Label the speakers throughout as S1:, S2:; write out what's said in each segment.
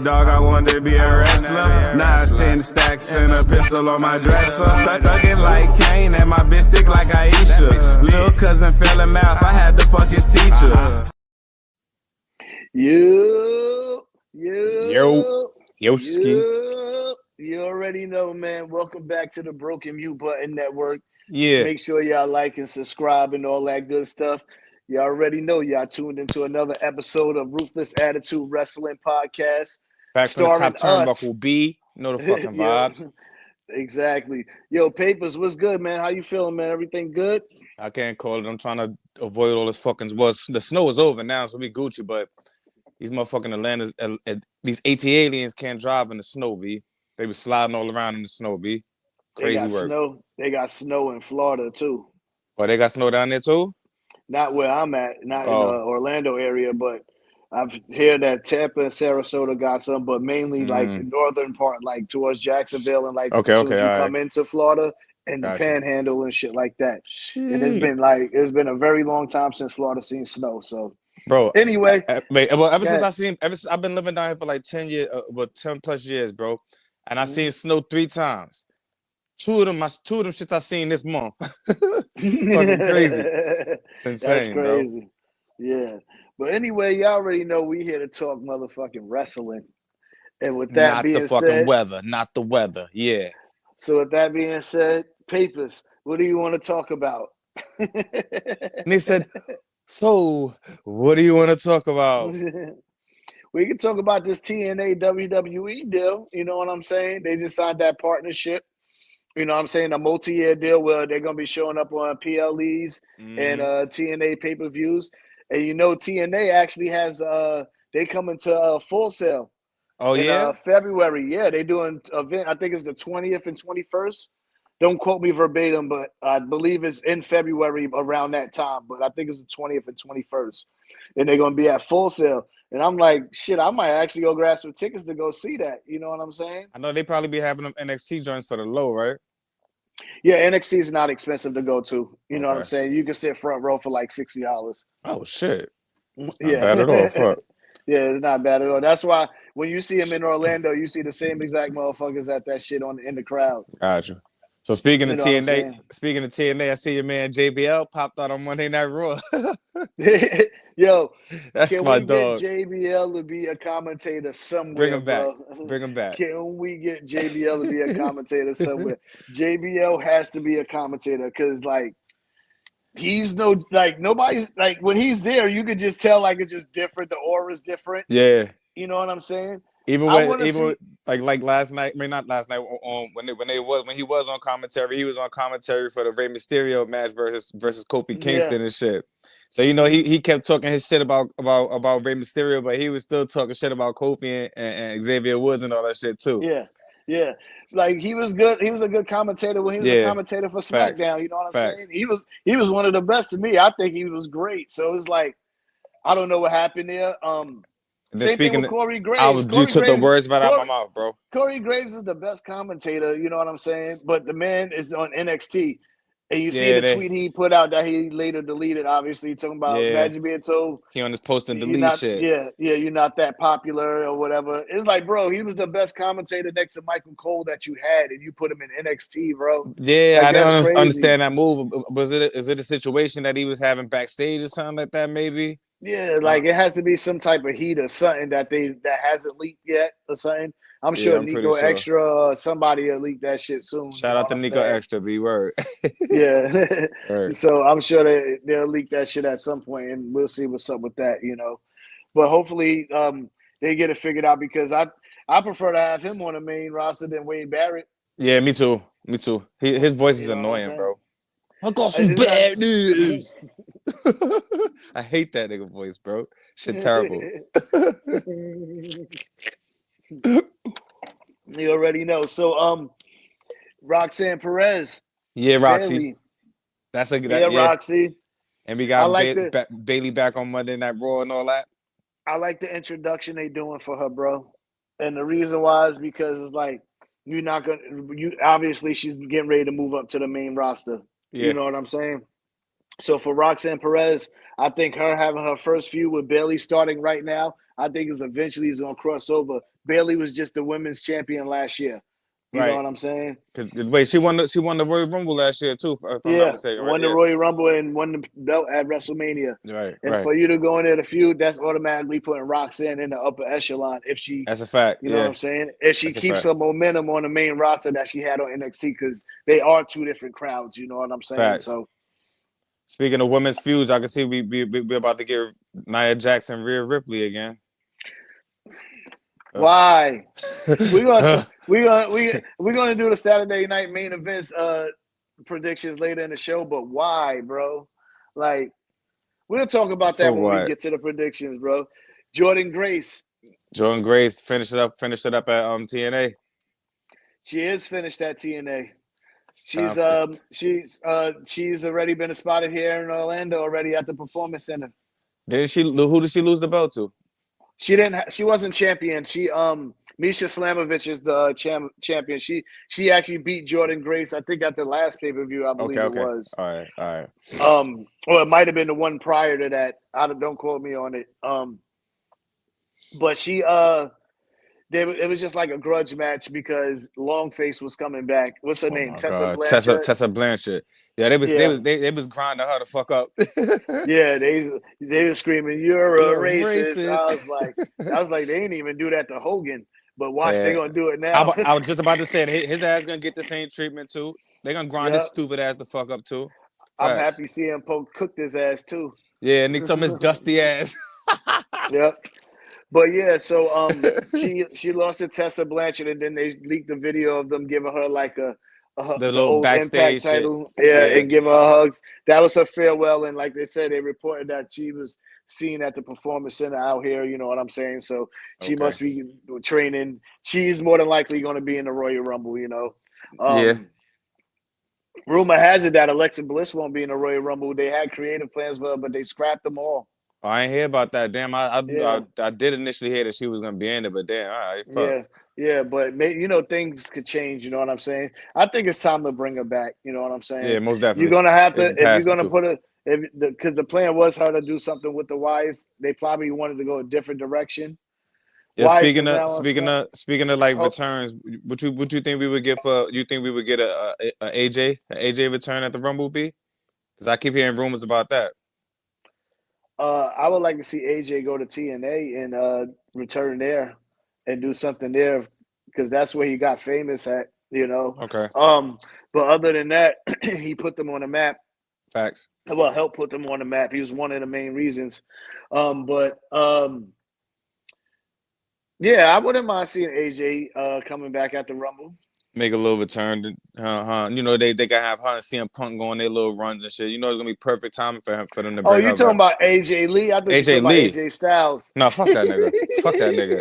S1: dog, I wanted to be a wrestler. Now it's 10 stacks and a pistol on my dresser. Thuggin' like Kane and my bitch thick like Aisha. Lil' cousin fell in mouth, I had to fuck his teacher.
S2: Yoski. You already know, man. Welcome back to the Broken Mute Button Network.
S3: Yeah.
S2: Make sure y'all like and subscribe and all that good stuff. You already know y'all tuned into another episode of Ruthless Attitude Wrestling Podcast.
S3: Back from the top turnbuckle B. You know the fucking vibes.
S2: Exactly. Yo, Papers, what's good, man? How you feeling, man? Everything good?
S3: I can't call it. I'm trying to avoid all this fucking... Well, the snow is over now, so we Gucci, but these motherfucking Atlanta's... these AT aliens can't drive in the snow, B. They be sliding all around in the snow, B. Crazy work.
S2: They got snow in Florida, too.
S3: Oh, they got snow down there, too?
S2: Not where I'm at, not in the Orlando area, but I've heard that Tampa and Sarasota got some, but mainly like the northern part, like towards Jacksonville and like come into Florida and the Panhandle and shit like that. And it's been a very long time since Florida seen snow. So,
S3: bro.
S2: Anyway,
S3: since I've been living down here for like 10 years, 10 plus years, bro, and I seen snow 3 times. Two of them shits I seen this month. Fucking crazy. It's insane,
S2: crazy.
S3: Bro.
S2: Yeah. But anyway, y'all already know we here to talk motherfucking wrestling. And with that being said...
S3: Not the fucking weather. Not the weather. Yeah.
S2: So with that being said, Papers, what do you want to talk about?
S3: And they said, so what do you want to talk about?
S2: We can talk about this TNA WWE deal. You know what I'm saying? They just signed that partnership. You know what I'm saying? A multi-year deal where they're going to be showing up on PLEs and TNA pay-per-views. And you know, TNA actually has they come into Full Sail.
S3: Oh,
S2: in February. Yeah, they're doing an event. I think it's the 20th and 21st. Don't quote me verbatim, but I believe it's in February around that time. But I think it's the 20th and 21st. And they're going to be at Full Sail. And I'm like, shit, I might actually go grab some tickets to go see that. You know what I'm saying?
S3: I know they probably be having them NXT joints for the low, right?
S2: Yeah, NXT is not expensive to go to. You know what I'm saying? You can sit front row for like $60.
S3: Oh, shit.
S2: Not
S3: bad at all. Fuck.
S2: Yeah, it's not bad at all. That's why when you see them in Orlando, you see the same exact motherfuckers at that shit in the crowd.
S3: Gotcha. So speaking of TNA, I see your man JBL popped out on Monday Night Raw.
S2: Yo,
S3: that's my dog.
S2: Get JBL to be a commentator somewhere?
S3: Bring him back.
S2: Bro.
S3: Bring him back.
S2: Can we get JBL to be a commentator somewhere? JBL has to be a commentator because, like, he's nobody's like when he's there, you could just tell like it's just different. The aura's different.
S3: Yeah.
S2: You know what I'm saying?
S3: Even like last night, I mean not last night. When he was on commentary, he was on commentary for the Rey Mysterio match versus Kofi Kingston and shit. So you know he kept talking his shit about Rey Mysterio, but he was still talking shit about Kofi and Xavier Woods and all that shit too.
S2: Yeah. Like he was good. He was a good commentator when he was a commentator for SmackDown. You know what I'm saying? He was one of the best to me. I think he was great. So it's like I don't know what happened there. Same thing with Corey Graves.
S3: You took the words right out of my mouth, bro.
S2: Corey Graves is the best commentator, you know what I'm saying? But the man is on NXT. And you see the tweet he put out that he later deleted, obviously, talking about imagine being told
S3: he on his post and delete shit.
S2: Yeah, you're not that popular or whatever. It's like, bro, he was the best commentator next to Michael Cole that you had, and you put him in NXT, bro.
S3: Yeah, like, I don't understand that move. Is it a situation that he was having backstage or something like that, maybe?
S2: Yeah, like it has to be some type of heat or something that hasn't leaked yet or something. I'm sure Nico Extra, somebody will leak that shit soon.
S3: Shout out to Nico Extra, B word.
S2: Yeah. So I'm sure they'll leak that shit at some point, and we'll see what's up with that, you know. But hopefully they get it figured out because I prefer to have him on the main roster than Wade Barrett.
S3: Yeah, me too. His voice is annoying, bro. I got some bad news. I hate that nigga voice, bro. Shit terrible.
S2: You already know. So Roxanne Perez.
S3: Yeah, Roxy. Bailey. That's a good
S2: Roxy.
S3: And we got Bailey back on Monday Night Raw and all that.
S2: I like the introduction they doing for her, bro. And the reason why is because it's like obviously she's getting ready to move up to the main roster. Yeah. You know what I'm saying? So for Roxanne Perez, I think her having her first feud with Bailey starting right now, I think is eventually is going to cross over. Bayley was just the women's champion last year. You know what I'm saying?
S3: Wait, she won the Royal Rumble last year too, if I'm not mistaken.
S2: Won the Royal Rumble and won the belt at WrestleMania.
S3: And
S2: for you to go in there the feud, that's automatically putting Roxanne in the upper echelon. If she,
S3: that's a fact.
S2: You know what I'm saying? If she keeps her momentum on the main roster that she had on NXT, because they are two different crowds. You know what I'm saying?
S3: Facts.
S2: So,
S3: speaking of women's feuds, I can see we're about to get Nia Jackson, Rhea Ripley again.
S2: Why? we're gonna do the Saturday night main events predictions later in the show, but why, bro? Like, we'll talk about that when we get to the predictions, bro. Jordan Grace
S3: finished it up at TNA.
S2: She is finished at TNA. She's already been spotted here in Orlando already at the Performance Center.
S3: Who did she lose the belt to?
S2: She wasn't champion. Misha Slamovich is the champion. She actually beat Jordan Grace, I think, at the last pay-per-view, I believe it was.
S3: All right.
S2: Or it might have been the one prior to that. Don't quote me on it. But she it was just like a grudge match because Longface was coming back. What's her name? Tessa Blanchard.
S3: Tessa Blanchard. Yeah, they was grinding her to fuck up.
S2: Yeah, they were screaming, "You're a racist." I was like, they ain't even do that to Hogan, but watch, they're gonna do it now.
S3: I was just about to say his ass gonna get the same treatment too. They're gonna grind his stupid ass the fuck up too.
S2: I'm happy CM Punk cooked his ass too.
S3: Yeah, and he told him his dusty ass.
S2: Yep. But yeah, so she lost to Tessa Blanchard, and then they leaked the video of them giving her like the
S3: little backstage
S2: Impact title, and give her hugs. That was her farewell, and like they said, they reported that she was seen at the Performance Center out here. You know what I'm saying? So she must be training. She's more than likely going to be in the Royal Rumble. You know. Rumor has it that Alexa Bliss won't be in the Royal Rumble. They had creative plans for her, but they scrapped them all.
S3: Oh, I ain't hear about that. Damn, I did initially hear that she was gonna be in it, but damn, all right, fuck.
S2: Yeah, but things could change. You know what I'm saying? I think it's time to bring her back. You know what I'm saying?
S3: Yeah, most definitely.
S2: You're gonna have to if you're gonna put because the plan was her to do something with the Wise. They probably wanted to go a different direction.
S3: Yeah, speaking of like returns, what you think we would get for? You think we would get a AJ return at the Rumble B? Because I keep hearing rumors about that.
S2: I would like to see AJ go to TNA and return there and do something there because that's where he got famous at, you know.
S3: Okay.
S2: But other than that, he put them on the map.
S3: Facts.
S2: Well, helped put them on the map. He was one of the main reasons. Yeah, I wouldn't mind seeing AJ coming back at the Rumble.
S3: Make a little return. You know, they gotta have her and CM Punk going their little runs and shit. You know, it's gonna be perfect timing for them to bring.
S2: Oh, you talking about AJ Lee? I thought you talking about AJ Styles.
S3: No, fuck that nigga. Fuck that nigga.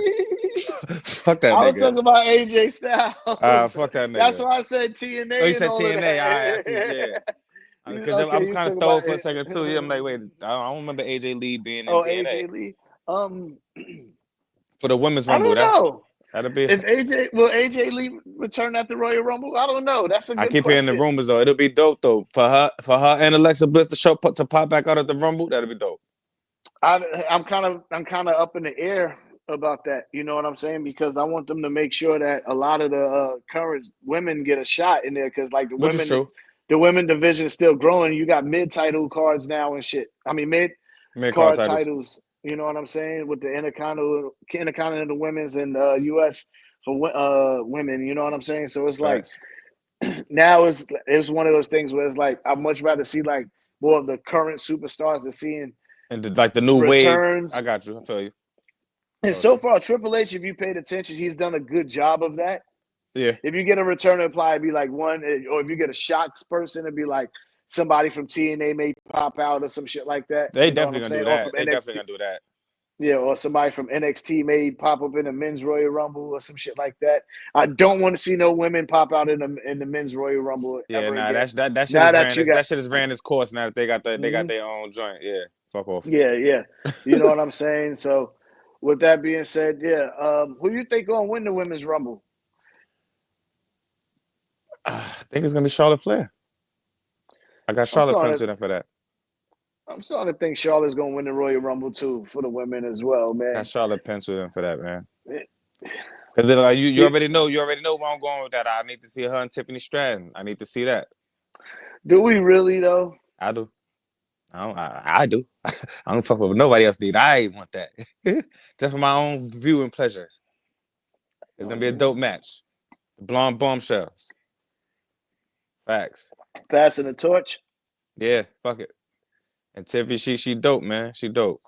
S3: Fuck that nigga.
S2: I was talking about AJ Styles.
S3: Fuck that nigga.
S2: That's why I said TNA.
S3: Oh, you said TNA. All right, I see. Yeah. Because I was kind of thrown for a second too. Yeah, I'm like, wait, I don't remember AJ Lee being in TNA.
S2: AJ Lee.
S3: For the women's Rumble,
S2: I don't know.
S3: That'd be.
S2: If AJ Lee return at the Royal Rumble? I don't know. That's a good
S3: I keep
S2: question.
S3: hearing the rumors though. It'll be dope though for her and Alexa Bliss to pop back out at the Rumble. That'd be dope.
S2: I'm kind of up in the air about that. You know what I'm saying? Because I want them to make sure that a lot of the current women get a shot in there. Because like the women division is still growing. You got mid-title cards now and shit. I mean mid-card titles. You know what I'm saying? With the Intercontinental Women's and U.S. for women. You know what I'm saying? So it's like now it's one of those things where it's like I'd much rather see like more of the current superstars than seeing
S3: and the new
S2: returns.
S3: Wave. I got you. I feel you.
S2: And so far, Triple H, if you paid attention, he's done a good job of that.
S3: Yeah.
S2: If you get a return reply, it'd be like one, or if you get a shocks person, it'd be like somebody from TNA may pop out or some shit like that.
S3: They definitely gonna do that. They definitely gonna do that.
S2: Yeah, or somebody from NXT may pop up in the men's Royal Rumble or some shit like that. I don't want to see no women pop out in the men's Royal Rumble.
S3: Yeah, that shit is ran its course now that they got their own joint. Yeah, fuck off.
S2: Yeah. You know what I'm saying? So, with that being said, who you think gonna win the women's Rumble?
S3: I think it's gonna be Charlotte Flair. I got Charlotte Crimson for that.
S2: I'm starting to think Charlotte's gonna win the Royal Rumble too for the women as well, man.
S3: Got Charlotte penciled in for that, man. Because like you already know where I'm going with that. I need to see her and Tiffany Stratton. I need to see that.
S2: Do we really though?
S3: I do. I do. I don't fuck with nobody else. I want that just for my own viewing pleasures. It's gonna be a dope match. The blonde bombshells. Facts.
S2: Passing the torch.
S3: Yeah, fuck it. And Tiffany, she dope, man. She dope.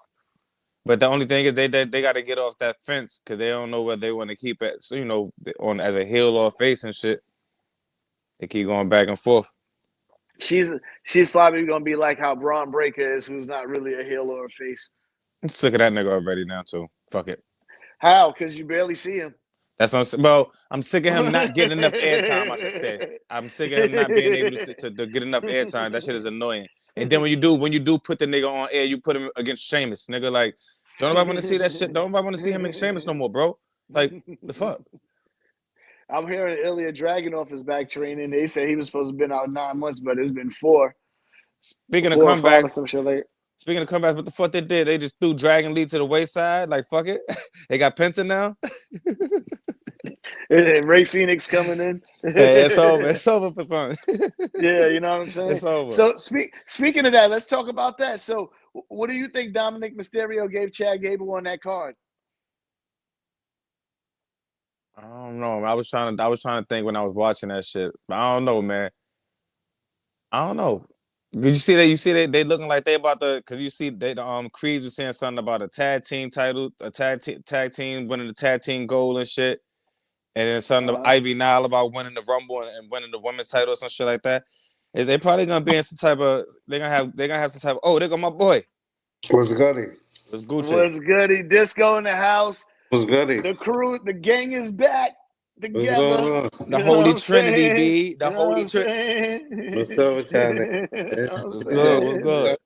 S3: But the only thing is they got to get off that fence because they don't know whether they want to keep it. So on as a heel or face and shit. They keep going back and forth.
S2: She's probably gonna be like how Braun Breaker is, who's not really a heel or a face.
S3: I'm sick of that nigga already now too. Fuck it.
S2: How? Because you barely see him.
S3: That's what I'm saying. Well, I'm sick of him not getting enough airtime, I should say. I'm sick of him not being able to get enough airtime. That shit is annoying. And then when you do put the nigga on air, you put him against Sheamus. Nigga, like, don't nobody want to see that shit. Don't nobody want to see him and Sheamus no more, bro. Like, the fuck?
S2: I'm hearing Ilya Dragunov is back training. They say he was supposed to have been out 9 months, but it's been 4.
S3: Speaking of comebacks, what the fuck they did? They just threw Dragon Lee to the wayside. Like, fuck it. They got Penta now.
S2: And Ray Phoenix coming in.
S3: Yeah, it's over. It's over for something.
S2: Yeah, you know what I'm saying?
S3: It's over.
S2: So speaking of that, let's talk about that. So what do you think Dominic Mysterio gave Chad Gable on that card?
S3: I don't know. I was trying to think when I was watching that shit. But I don't know, man. I don't know. Did you see that? You see that they looking like they about to, because you see Creeds was saying something about a tag team title, a tag team winning the tag team gold and shit. And then something of Ivy Nile about winning the Rumble and winning the women's title or some shit like that. Is they probably gonna be in some type of they're gonna have some type of, oh, there go my boy.
S4: What's goody?
S3: What's Gucci?
S2: What's goody? Disco in the house.
S4: What's goody?
S2: The crew, the gang is back together.
S3: The Holy Trinity, B. The Holy Trinity.
S4: What's up with y'all?
S3: What's good? What's good?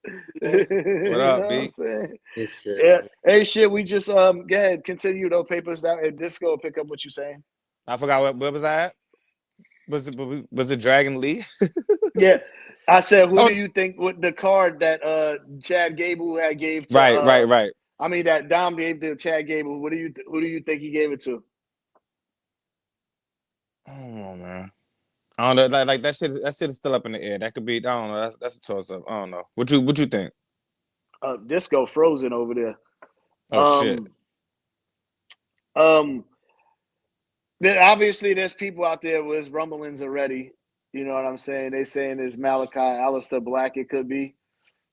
S3: What up, B?
S2: Yeah. Hey, shit. We just go ahead, continue those papers down at Disco. Pick up what you're saying.
S3: I forgot where was I at? Was it Dragon Lee?
S2: Yeah. I said, who do you think with the card that Chad Gable had gave to
S3: Right.
S2: I mean that Dom gave to Chad Gable. Who do you think he gave it to?
S3: I don't know, man. I don't know. Like that shit is still up in the air. That could be. I don't know. That's a toss up. I don't know. What you think?
S2: Disco frozen over there.
S3: Oh shit.
S2: Obviously, there's people out there with rumblings already. You know what I'm saying? They saying it's Malachi, Aleister Black. It could be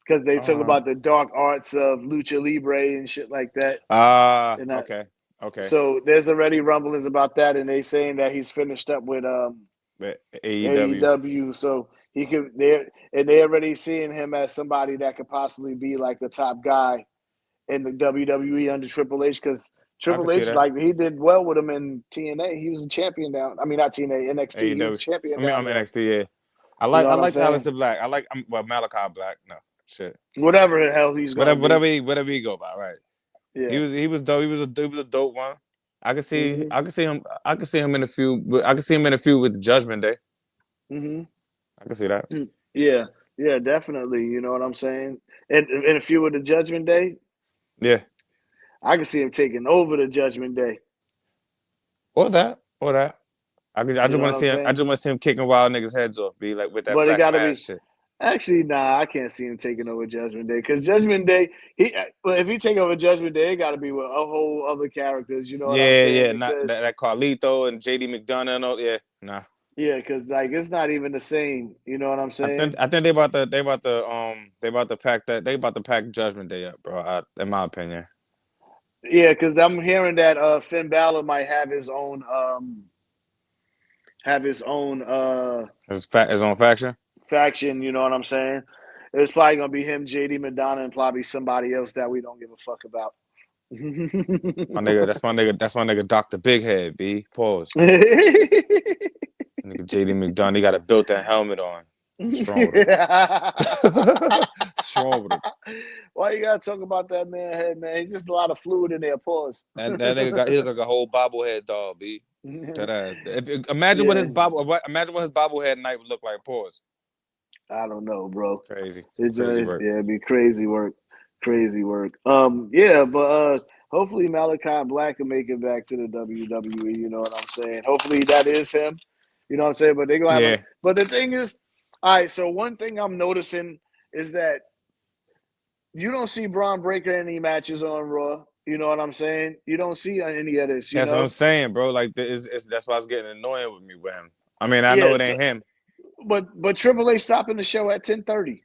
S2: because they talk about the dark arts of lucha libre and shit like that.
S3: Okay.
S2: So there's already rumblings about that, and they saying that he's finished up with AEW. So he could they already seeing him as somebody that could possibly be like the top guy in the WWE under Triple H, because Triple H, like, he did well with him in TNA. He was a champion down. I mean, not TNA, NXT.
S3: AEW.
S2: He was a champion.
S3: I'm NXT. Yeah, I like Aleister Black. I like Malachi Black. No shit.
S2: Whatever the hell he's going.
S3: Whatever he go by. Right. Yeah. He was dope. He was a dope one. I can see him. I can see him in a few. I can see him in a few with Judgment Day.
S2: Mm-hmm.
S3: I can see that.
S2: Yeah, definitely. You know what I'm saying? And in a few with the Judgment Day.
S3: Yeah.
S2: I can see him taking over the Judgment Day.
S3: Or that. I just want to see him. I just want to see him kicking wild niggas' heads off. Be like with that black mask shit.
S2: Actually, nah, I can't see him taking over Judgment Day, because Judgment Day, if he take over Judgment Day, it got to be with a whole other characters. You know what I'm saying?
S3: Not that Carlito and JD McDonough and all. Yeah, nah.
S2: Yeah, because like it's not even the same. You know what I'm saying?
S3: I think they about to pack Judgment Day up, bro. In my opinion.
S2: Yeah, because I'm hearing that Finn Balor might have his own his own faction. You know what I'm saying? It's probably gonna be him, JD McDonough, and probably somebody else that we don't give a fuck about.
S3: My nigga, that's my nigga, Dr. Big Head, B. Pause. Nigga JD McDonough, he got a built-in helmet on. What's wrong with him? What's wrong with him?
S2: Why you gotta talk about that man head, man? He's just a lot of fluid in there. Pause.
S3: That nigga he look like a whole bobblehead doll, B. That ass. Imagine what his bobblehead night would look like. Pause.
S2: I don't know, bro.
S3: Crazy.
S2: It's
S3: Crazy work.
S2: Yeah, it'd be crazy work. Crazy work. Yeah, but hopefully Malachi Black can make it back to the WWE. You know what I'm saying? Hopefully that is him. You know what I'm saying? But they're gonna have but the thing is, all right, so one thing I'm noticing is that you don't see Braun Breaker in any matches on Raw. You know what I'm saying? You don't see any of this.
S3: That's what I'm saying, bro. Like, that's why it's getting annoying with me with him. I mean, I
S2: Yeah,
S3: know it ain't him.
S2: But Triple H stopping the show at 10:30.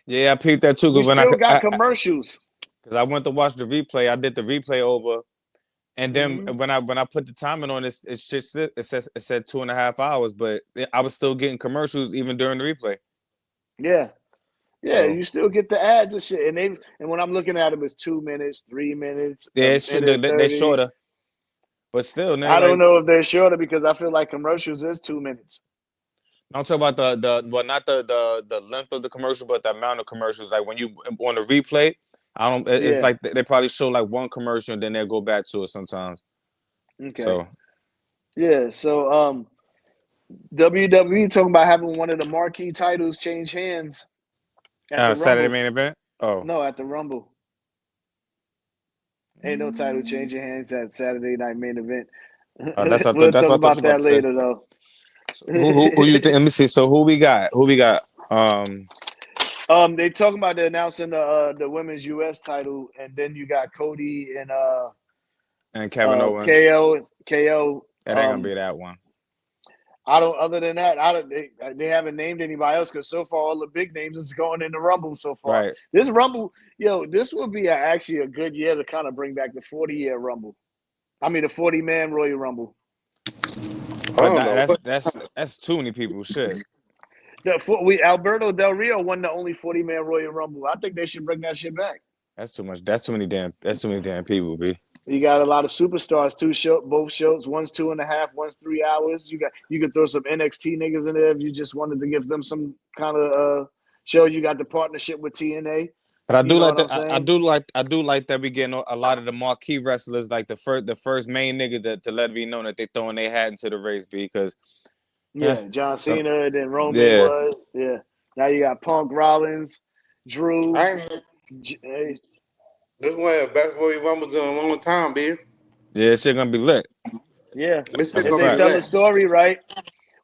S3: Yeah, I peeped that too.
S2: We still got commercials.
S3: Because I went to watch the replay. I did the replay over, and then when I put the timing on this, it said 2.5 hours, but I was still getting commercials even during the replay.
S2: Yeah. Yeah, you still get the ads and shit, and when I'm looking at them, it's 2 minutes, 3 minutes.
S3: Yeah, they're shorter, but still,
S2: I don't know if they're shorter because I feel like commercials is 2 minutes.
S3: I'm talking about not the length of the commercial, but the amount of commercials. Like when you on the replay, it's like they probably show like one commercial and then they'll go back to it sometimes.
S2: Okay.
S3: So
S2: WWE talking about having one of the marquee titles change hands
S3: at the Saturday main event. Oh
S2: no, at the Rumble. Ain't no title changing hands at Saturday night main event. We'll talk about that later, though.
S3: So who you think? Let me see. So who we got?
S2: They talking about announcing the women's U.S. title, and then you got Cody
S3: and Kevin Owens.
S2: KO.
S3: That ain't gonna be that one.
S2: Other than that, they haven't named anybody else because so far all the big names is going in the Rumble so far.
S3: Right.
S2: This Rumble, this would be actually a good year to kind of bring back the 40-year Rumble. I mean the 40-man Royal Rumble.
S3: But that's too many people. Shit.
S2: Alberto Del Rio won the only 40-man Royal Rumble. I think they should bring that shit back.
S3: That's too much. That's too many damn people, B.
S2: You got a lot of superstars, both shows. One's 2.5, one's 3 hours. You could throw some NXT niggas in there if you just wanted to give them some kind of show. You got the partnership with TNA.
S3: But I do like that. I do like that we getting a lot of the marquee wrestlers, like the first main nigga to let it be known that they throwing their hat into the race, because
S2: John Cena, then Roman was Now you got Punk, Rollins, Drew.
S4: This is one of the best Royal Rumbles in a long time, B.
S3: Yeah, it's shit gonna be lit.
S2: Yeah, if they tell the story right,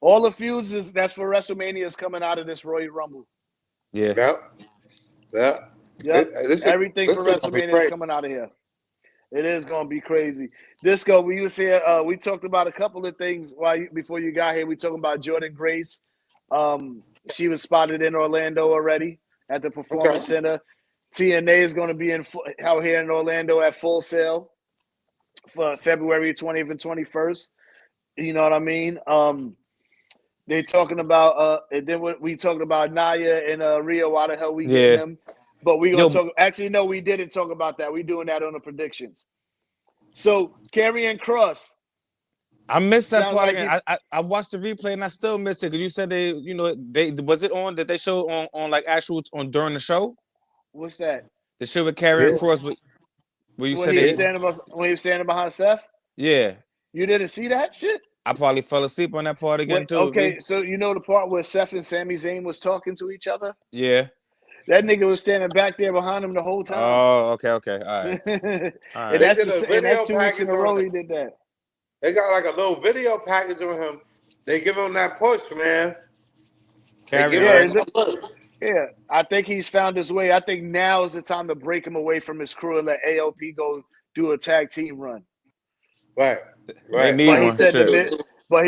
S2: all the feuds that's for WrestleMania is coming out of this Royal Rumble.
S3: Yeah.
S2: Yep. Everything for WrestleMania is coming out of here. It is gonna be crazy. Disco, we was here. We talked about a couple of things before you got here. We talking about Jordan Grace. She was spotted in Orlando already at the Performance Center. TNA is going to be out here in Orlando at Full Sail for February 20th and 21st. You know what I mean? They talking about and then we talked about Naya and Rio. Why the hell we get him? But we gonna talk. Actually, no, we didn't talk about that. We doing that on the predictions. So Karrion Kross.
S3: I missed that part again. I watched the replay and I still missed it because you said they was it on that they showed on like actual on during the show?
S2: What's that?
S3: The show with Karrion Kross, where you said
S2: when he was standing behind Seth.
S3: Yeah,
S2: you didn't see that shit.
S3: I probably fell asleep on that part again too.
S2: Okay, so you know the part where Seth and Sami Zayn was talking to each other.
S3: Yeah,
S2: that nigga was standing back there behind him the whole time.
S3: Oh, okay, all right.
S2: And that's 2 weeks in a row he did that.
S4: They got like a little video package on him. They give him that push, man.
S2: Yeah, I think he's found his way. I think now is the time to break him away from his crew and let AOP go do a tag team run.
S4: Right.
S3: But
S2: he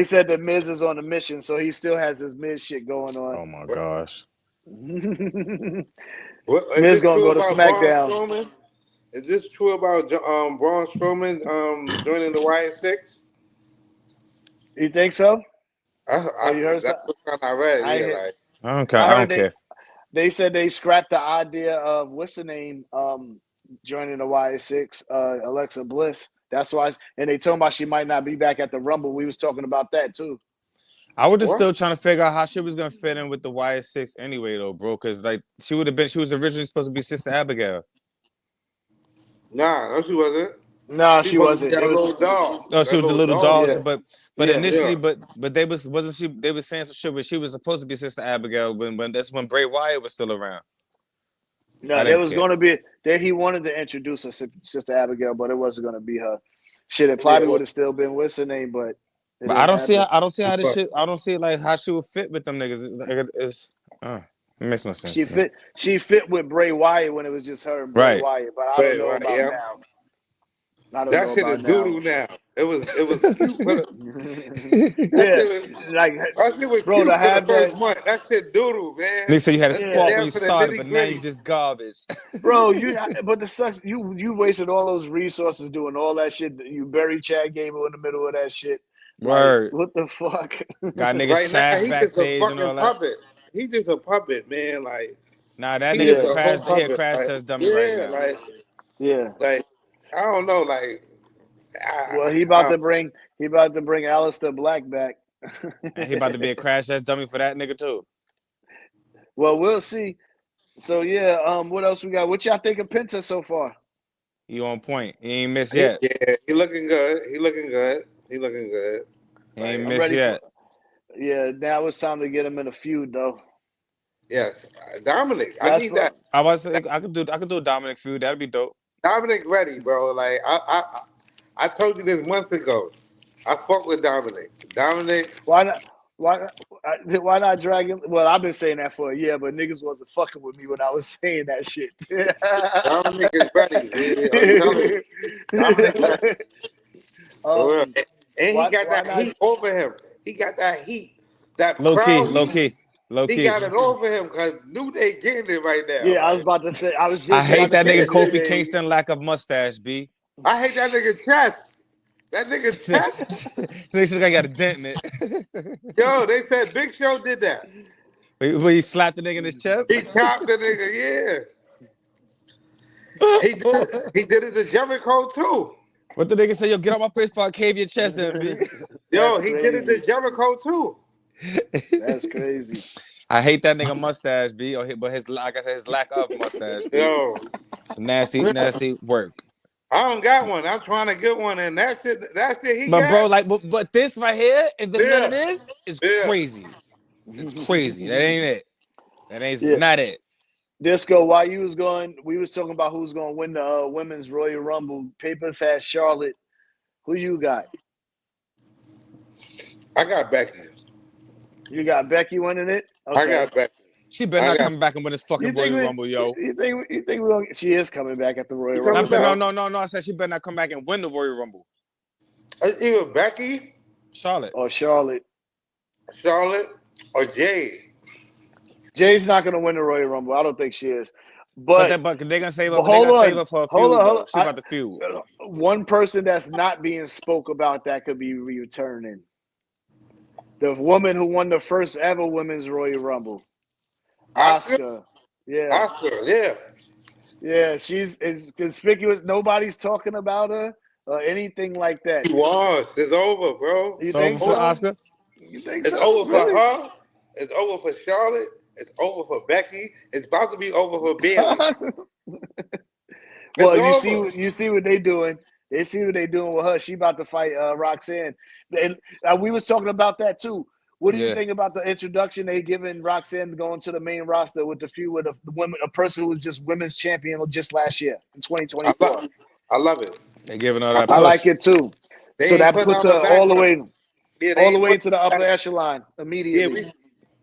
S2: said the Miz is on a mission, so he still has his Miz shit going on.
S3: Oh my gosh.
S2: Miz gonna go to SmackDown.
S4: Is this true about Braun Strowman joining the YS6?
S2: You think so?
S4: You heard that's what I read.
S3: I don't care.
S2: They said they scrapped the idea of what's the name joining the YS6, Alexa Bliss. That's why, and they told me she might not be back at the Rumble. We was talking about that too.
S3: I was just still trying to figure out how she was gonna fit in with the YS6 anyway, though, bro. Because like she was originally supposed to be Sister Abigail.
S4: Nah, no, she wasn't.
S2: No, she wasn't.
S4: That little doll.
S3: No, she was the little doll. Yeah. But initially, but wasn't she? They were saying some shit, but she was supposed to be Sister Abigail when that's when Bray Wyatt was still around.
S2: No, there was going to be that he wanted to introduce her Sister Abigail, but it wasn't going to be her. Shit, it probably would have still been what's her name, but
S3: I don't see how this shit. I don't see like how she would fit with them niggas. It makes no sense.
S2: She fit with Bray Wyatt when it was just her and Bray Wyatt, but I don't know about now.
S4: That shit is doodoo now. It was cute for the that shit was cute for the first month. That shit doodoo, man.
S3: They say you had a spark when you started, but now you just garbage.
S2: Bro, but the sucks you wasted all those resources doing all that shit. You buried Chad Gable in the middle of that shit.
S3: Word.
S2: Like, what the fuck?
S3: Got niggas trash backstage and all that.
S4: Puppet. He's just a puppet, man. Like,
S3: nah, that nigga's crash test dummy right now.
S4: Like, I don't know, like.
S2: Well, he about to bring Aleister Black back.
S3: And he about to be a crash test dummy for that nigga too.
S2: Well, we'll see. So what else we got? What y'all think of Penta so far?
S3: You on point. He ain't missed yet.
S4: Yeah, he looking good. He
S3: ain't missed yet.
S2: Now it's time to get him in a feud though.
S4: Yeah, Dominic. I need that.
S3: I was I could do a Dominic feud. That'd be dope.
S4: Dominic ready, bro. Like I told you this months ago. I fuck with Dominic.
S2: Why not? Why not drag him? Well, I've been saying that for a year, but niggas wasn't fucking with me when I was saying that shit.
S4: Dominic is ready. And he got that heat over him. He got that heat. That
S3: low key.
S4: He got it over him because New Day getting it right now.
S2: Yeah, I was about to say.
S3: I hate that nigga Kofi Kingston lack of mustache, B.
S4: I hate that nigga chest. That nigga's chest.
S3: They should have got a dent in it.
S4: Yo, they said Big Show did that.
S3: Where he slapped the nigga in his chest?
S4: He chopped the nigga, yeah. He did it to Jericho too.
S3: What the nigga say? Yo, get out my face before I cave your chest in, B.
S4: Yo, he did it to Jericho too.
S2: That's crazy.
S3: I hate that nigga mustache, B. But his lack of mustache, B.
S4: Yo,
S3: it's nasty work.
S4: I don't got one. I'm trying to get one, and that shit he
S3: but
S4: got.
S3: Bro, like, but this right here, and the none of this is crazy. It's crazy. That ain't it. That ain't not it.
S2: Disco, while you was going, we was talking about who's going to win the Women's Royal Rumble. Papers had Charlotte. Who you got?
S4: I got Becky.
S2: You got Becky winning it? Okay.
S4: I got Becky.
S3: She better not come back and win this fucking Royal Rumble, yo.
S2: You think we're gonna, she is coming back at the Royal Rumble?
S3: I'm saying, no. I said she better not come back and win the Royal Rumble.
S4: Either Becky,
S2: Charlotte, or
S4: Jade.
S2: Jade's not gonna win the Royal Rumble. I don't think she is. But
S3: they're gonna save her. Save her for a feud. She about to feud.
S2: One person that's not being spoke about that could be returning. The woman who won the first ever Women's Royal Rumble. Asuka. Yeah, she's conspicuous. Nobody's talking about her or anything like that.
S4: She was. It's over, bro.
S2: You think so,
S3: Asuka?
S2: You think
S4: it's over for her. It's over for Charlotte. It's over for Becky. It's about to be over for Bayley.
S2: Well, you see what they doing. They see what they doing with her. She about to fight Roxanne. And we was talking about that too. What do you think about the introduction they giving Roxanne going to the main roster with the feud with a person who was just women's champion just last year in 2024?
S4: I love it.
S3: They giving her that push.
S2: I like it too. So that puts her all the way to the upper echelon immediately.
S4: Yeah,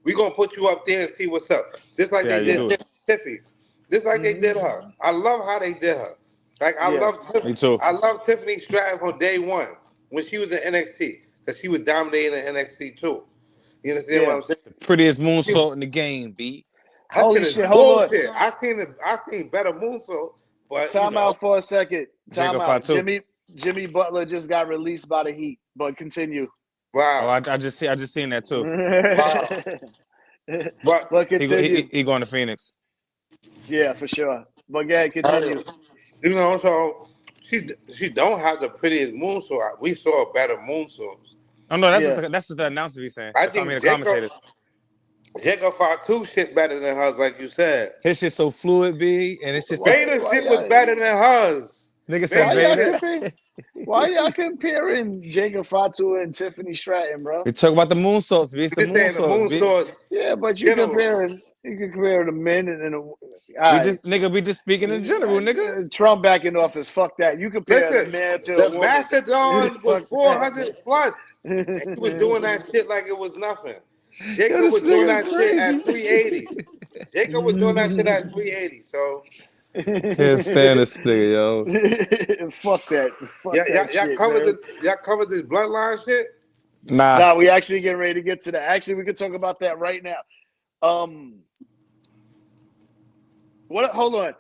S4: we gonna put you up there and see what's up. Just like they did Tiffany. Just like they did her. I love how they did her. Like I love Tiffany.
S3: Me too.
S4: I love Tiffany Stratton from day one when she was in NXT because she was dominating in NXT too. You understand what I'm saying?
S3: The prettiest moonsault in the game, B.
S2: Holy shit! Hold on.
S4: I seen better moonsault, but
S2: time out for a second. Time out.
S3: Jimmy
S2: Butler just got released by the Heat, but continue.
S4: Wow.
S3: Oh, I just seen that too.
S4: Wow.
S2: But continue.
S3: He going to Phoenix.
S2: Yeah, for sure. But yeah, continue.
S4: You know, so she don't have the prettiest moonsault. We saw better moonsaults.
S3: Oh no, that's what the announcer be saying.
S4: I mean, the commentators. Jacob Fatu shit better than hers, like you said.
S3: His shit so fluid, B, and it's just
S4: Vader's shit was better than hers.
S3: Nigga said Vader.
S2: Why y'all comparing Jacob Fatu and Tiffany Stratton, bro?
S3: We talk about the moonsaults, B. It's the moonsaults,
S2: Yeah, but you compare the men and
S3: we just speaking in general, nigga.
S2: Trump backing office. Fuck that. You compare the man to a woman.
S4: The Mastodon was 400 plus. And he was doing that shit like it was nothing. Jacob was doing that shit at 380. Jacob was doing that shit at 380. So
S3: can't stand this nigga, yo.
S2: Fuck that. Fuck that shit,
S4: y'all covered this bloodline shit?
S3: Nah,
S2: we actually getting ready to get to that. Actually, we could talk about that right now. Hold on.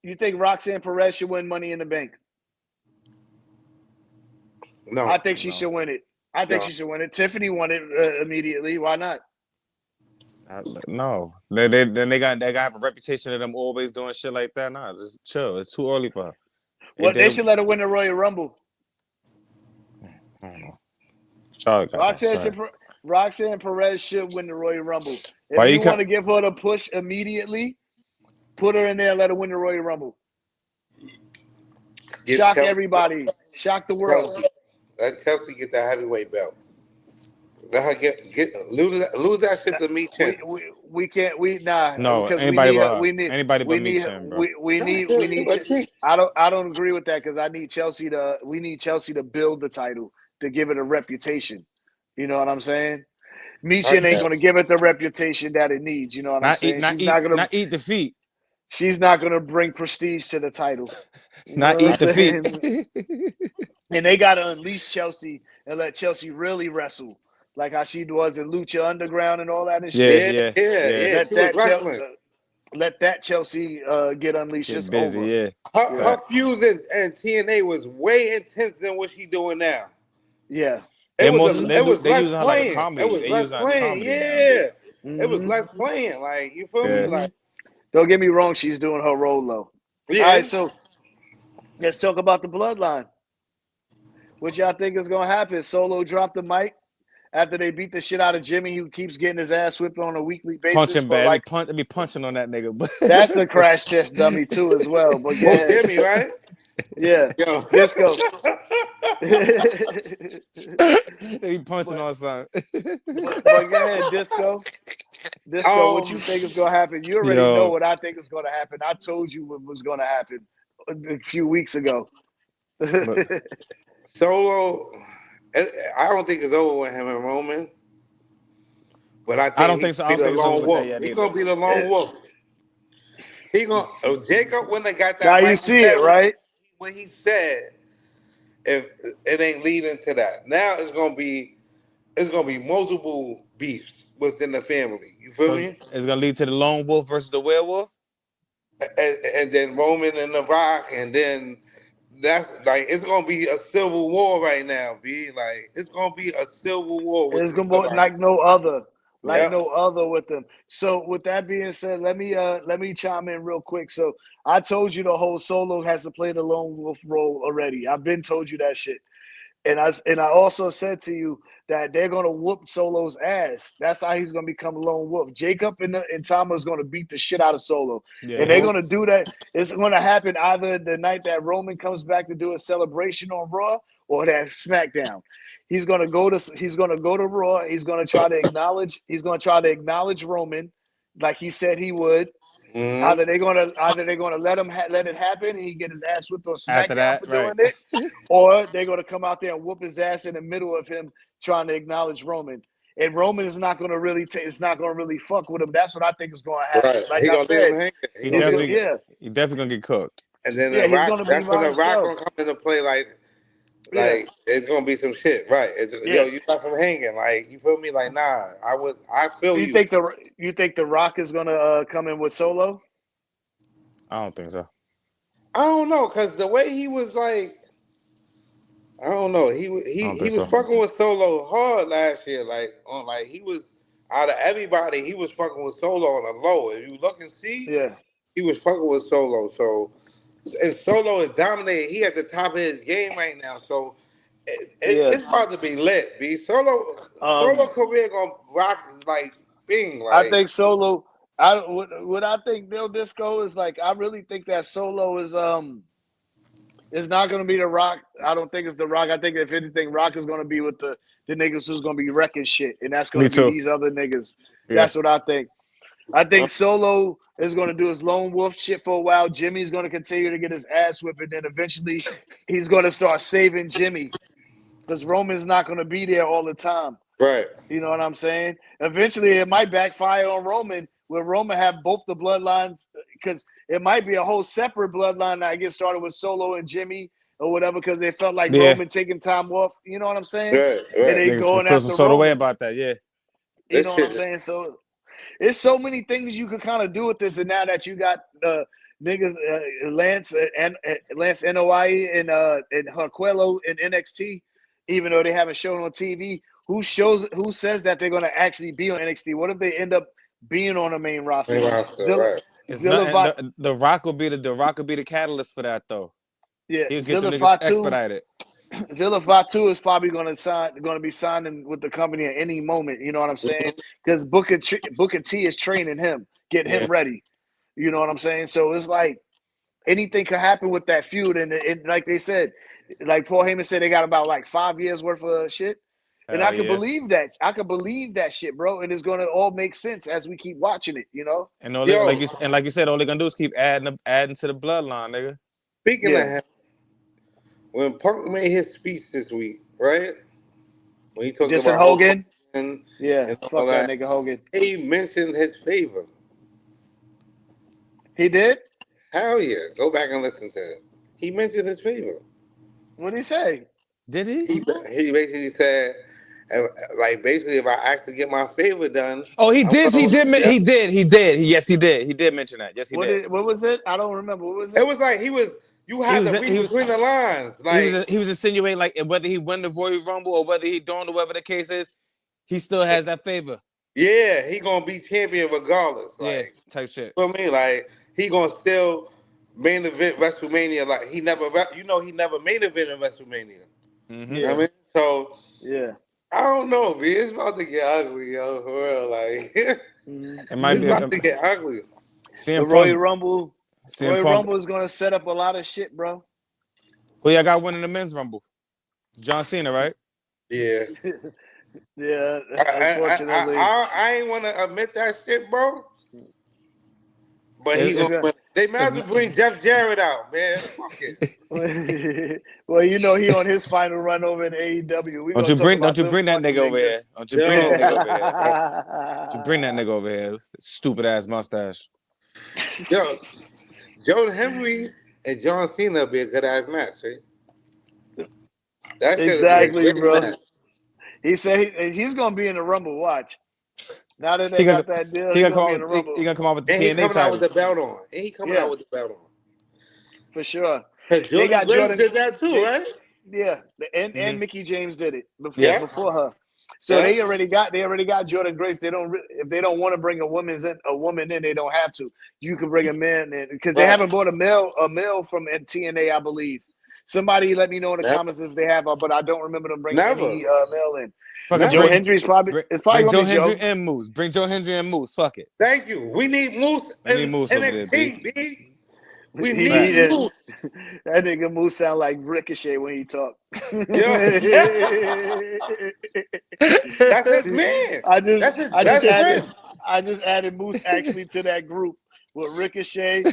S2: You think Roxanne Perez should win Money in the Bank?
S4: No.
S2: I think she should win it. I think she should win it. Tiffany won it immediately. Why not?
S3: No. Then they got to have a reputation of them always doing shit like that. Nah, just chill. It's too early for her.
S2: They should let her win the Royal Rumble.
S3: I don't know.
S2: Roxanne Perez should win the Royal Rumble. If you want to give her the push immediately, put her in there and let her win the Royal Rumble. Shock everybody. Shock the world.
S4: Let Chelsea get that heavyweight belt. Let her lose that shit to me.
S2: We can't.
S3: No, anybody but me.
S2: We need. I don't agree with that because I need Chelsea to. We need Chelsea to build the title to give it a reputation. You know what I'm saying? Michin ain't going to give it the reputation that it needs. You know what I'm saying? She's not going to
S3: eat defeat.
S2: She's not going to bring prestige to the title.
S3: Not eat defeat.
S2: And they got to unleash Chelsea and let Chelsea really wrestle. Like how she was in Lucha Underground and all that and shit.
S4: Yeah.
S2: Let that Chelsea get unleashed.
S3: Get
S2: it's
S3: busy,
S2: over.
S3: Yeah.
S4: Her fuse and TNA was way intense than what she's doing now.
S2: Yeah.
S4: It was less playing. It was less playing. Yeah. Mm-hmm. It was less playing. Like, you feel me? Like,
S2: don't get me wrong. She's doing her role though.
S4: Yeah.
S2: All right, so let's talk about the bloodline. What y'all think is going to happen? Solo dropped the mic after they beat the shit out of Jimmy, who keeps getting his ass whipped on a weekly basis.
S3: Punching bad. Be punching on that nigga.
S2: That's a crash test dummy too as well. But
S4: Jimmy, right?
S2: Yeah. Disco.
S3: They be punching on something.
S2: But go ahead, Disco. What you think is going to happen? You already know what I think is going to happen. I told you what was going to happen a few weeks ago.
S4: Solo, I don't think it's over with him and Roman. But I don't think so. He's going to be the lone wolf. Jacob, when they got that,
S2: now you see it, right?
S4: When he said, if it ain't leading to that, now it's gonna be multiple beefs within the family. You feel me?
S3: It's gonna lead to the lone wolf versus the werewolf,
S4: and then Roman and The Rock, and then that's like it's gonna be a civil war right now. B like it's gonna be a civil war.
S2: It's gonna be like no other. No other with them. So with that being said, let me chime in real quick. So I told you the whole Solo has to play the lone wolf role already. I've been told you that shit. And I also said to you that they're gonna whoop Solo's ass. That's how he's gonna become lone wolf. Jacob and Tama is gonna beat the shit out of Solo. Yeah. And they're gonna do that. It's gonna happen either the night that Roman comes back to do a celebration on Raw or that SmackDown. He's gonna go to Raw. He's gonna try to acknowledge Roman, like he said he would. Mm-hmm. Either they're gonna let it happen and he get his ass whipped on SmackDown for doing it, or they're gonna come out there and whoop his ass in the middle of him trying to acknowledge Roman. And Roman is not gonna really fuck with him. That's what I think is gonna happen.
S4: Right.
S2: Like I said,
S3: he definitely gonna get cooked.
S4: And then that's when the Rock gonna come into play. Like it's gonna be some shit, right? Yo, you got some hanging, like you feel me? Like nah, I feel you.
S2: You think the Rock is gonna come in with Solo?
S3: I don't think so.
S4: I don't know, cause the way he was like, I don't know. He was fucking with Solo hard last year. He was out of everybody, he was fucking with Solo on the low. If you look and see, he was fucking with Solo. So. And Solo is dominating. He at the top of his game right now. So it's about to be lit. B Solo career gonna rock like Bing. Like
S2: I think Solo. What I think Bill Disco is like. I really think that Solo is It's not going to be The Rock. I don't think it's The Rock. I think if anything, Rock is going to be with the niggas who's going to be wrecking shit, and that's going to be these other niggas. Yeah. That's what I think. I think Solo is going to do his lone wolf shit for a while. Jimmy's going to continue to get his ass whipped, and then eventually he's going to start saving Jimmy because Roman's not going to be there all the time.
S4: Right.
S2: You know what I'm saying? Eventually it might backfire on Roman, where Roman have both the bloodlines, because it might be a whole separate bloodline that gets started with Solo and Jimmy or whatever, because they felt like Roman taking time off. You know what I'm saying?
S4: Right.
S2: And they going after
S3: sort of way about that, yeah.
S2: You know what I'm saying? So it's so many things you could kind of do with this, and now that you got niggas Lance Noie and Harquello in NXT, even though they haven't shown on TV, who says that they're going to actually be on NXT? What if they end up being on the main roster?
S3: Right. The Rock will be the catalyst for that, though.
S2: Yeah,
S3: he'll get the niggas expedited.
S2: Zilla Fatu is probably going to be signing with the company at any moment. You know what I'm saying? Because Booker T is training him, get him ready. You know what I'm saying? So it's like anything could happen with that feud, and like they said, like Paul Heyman said, they got about like 5 years worth of shit. And I can believe that. I can believe that shit, bro. And it's gonna all make sense as we keep watching it, you know.
S3: And like you said, all they're gonna do is keep adding to the bloodline, nigga.
S4: Speaking of that, when Punk made his speech this week, right? When he talked about
S2: Hogan,
S4: and
S2: fuck that nigga Hogan.
S4: He mentioned his favor.
S2: He did?
S4: Hell yeah! Go back and listen to it. He mentioned his favor.
S2: What did he say?
S3: Did he?
S4: He basically said, like, basically, if I actually get my favor done.
S3: Oh, he did. He did. Yes, he did. He did mention that. Yes, he did.
S2: What was it? I don't remember. What was it?
S4: It was like you had to read between the lines. Like
S3: he was insinuating, like, whether he won the Royal Rumble or whether he don't, or whatever the case is, he still has that favor.
S4: Yeah, he gonna be champion regardless. Like,
S3: type shit.
S4: For me, like, he gonna still main event WrestleMania. Like, he never main event in WrestleMania.
S3: Mm-hmm.
S4: You know what I mean? So
S2: yeah,
S4: I don't know, man. It's about to get ugly, yo. For real, like
S3: it might be
S4: about to get ugly.
S2: The Royal Rumble. Royal Rumble is gonna set up a lot of shit, bro.
S3: Well, yeah, I got winning the men's Rumble. John Cena, right?
S4: Yeah.
S2: Yeah. Unfortunately,
S4: I ain't want to admit that shit, bro. But they might as well bring Jeff Jarrett out, man. Fuck it.
S2: Well, you know he on his final run over in AEW.
S3: Don't you bring that nigga over here? Don't you bring that nigga over here? Don't you bring that nigga over here? Stupid ass mustache.
S4: Yo, Joe Henry and John Cena be a good ass match, right? That
S2: exactly, bro. Match. He said he's gonna be in the Rumble. Watch. Now that they got that deal, he's gonna be in the Rumble.
S3: He gonna come out with the TNA
S4: coming
S3: title.
S4: Out with the belt on. And he coming out with the belt on.
S2: For sure.
S4: Jordan Grace did that too, right?
S2: Yeah, and Mickey James did it before her. So they already got Jordan Grace. If they don't want to bring a woman in, they don't have to. You can bring a man in because they haven't bought a male from TNA, I believe. Somebody let me know in the comments if they have, but I don't remember them bringing any male in. Joe Hendry's probably
S3: bring Joe Hendry and Moose. Bring Joe Hendry and Moose. Fuck it.
S4: Thank you. We need Moose.
S3: We need Moose over there,
S4: B. We need Moose.
S2: That nigga Moose sound like Ricochet when he talk.
S4: That's his man.
S2: I just added Moose actually to that group with Ricochet,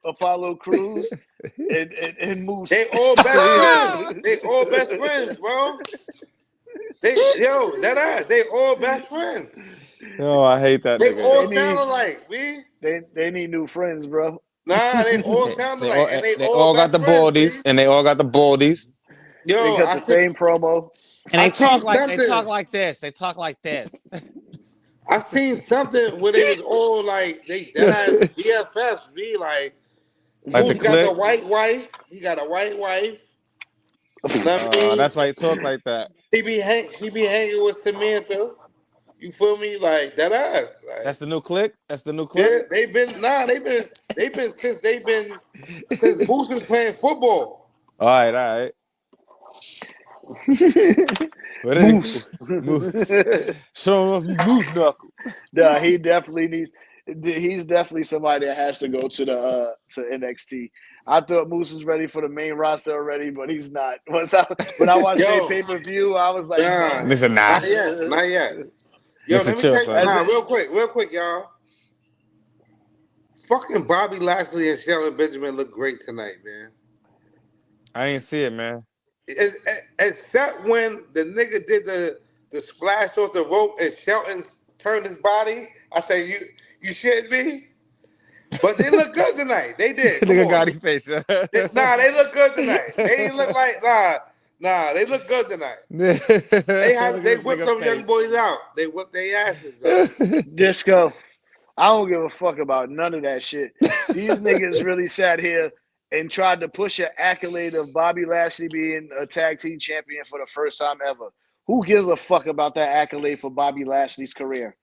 S2: Apollo Crews, and Moose.
S4: They all best friends. They all best friends, bro. They all best friends.
S3: Yo, I hate that.
S4: They all sound alike, man.
S2: They need new friends, bro.
S4: Nah, they all sound alike. And
S3: they all got the baldies, and they all got the baldies.
S2: Yo, they got the same promo.
S3: And they talk like this. They talk like this.
S4: I seen something where they was all like BFFs be like
S3: the
S4: got a white wife. He got a white wife.
S3: That's why he talk like that.
S4: He be hanging with Samantha. You feel me? Like that ass. Like,
S3: that's the new clique. That's the new clique.
S4: Yeah, they've been since Moose was playing football.
S3: All right.
S2: Moose.
S3: Show off Moose knuckle.
S2: Nah, he definitely needs. He's definitely somebody that has to go to the to NXT. I thought Moose was ready for the main roster already, but he's not. When I watched their pay-per-view, I was like, no.
S3: Listen,
S4: not yet. Yo, let me tell you, real quick, y'all. Fucking Bobby Lashley and Shelton Benjamin look great tonight, man.
S3: I ain't see it, man.
S4: Except when the nigga did the splash off the rope and Shelton turned his body. I say, you shitting me? But they look good tonight. They did.
S3: Nigga got his face.
S4: They look good tonight. They didn't look like they look good tonight. They whipped some young boys out. They whipped their asses.
S2: Disco. I don't give a fuck about none of that shit. These niggas really sat here and tried to push an accolade of Bobby Lashley being a tag team champion for the first time ever. Who gives a fuck about that accolade for Bobby Lashley's career?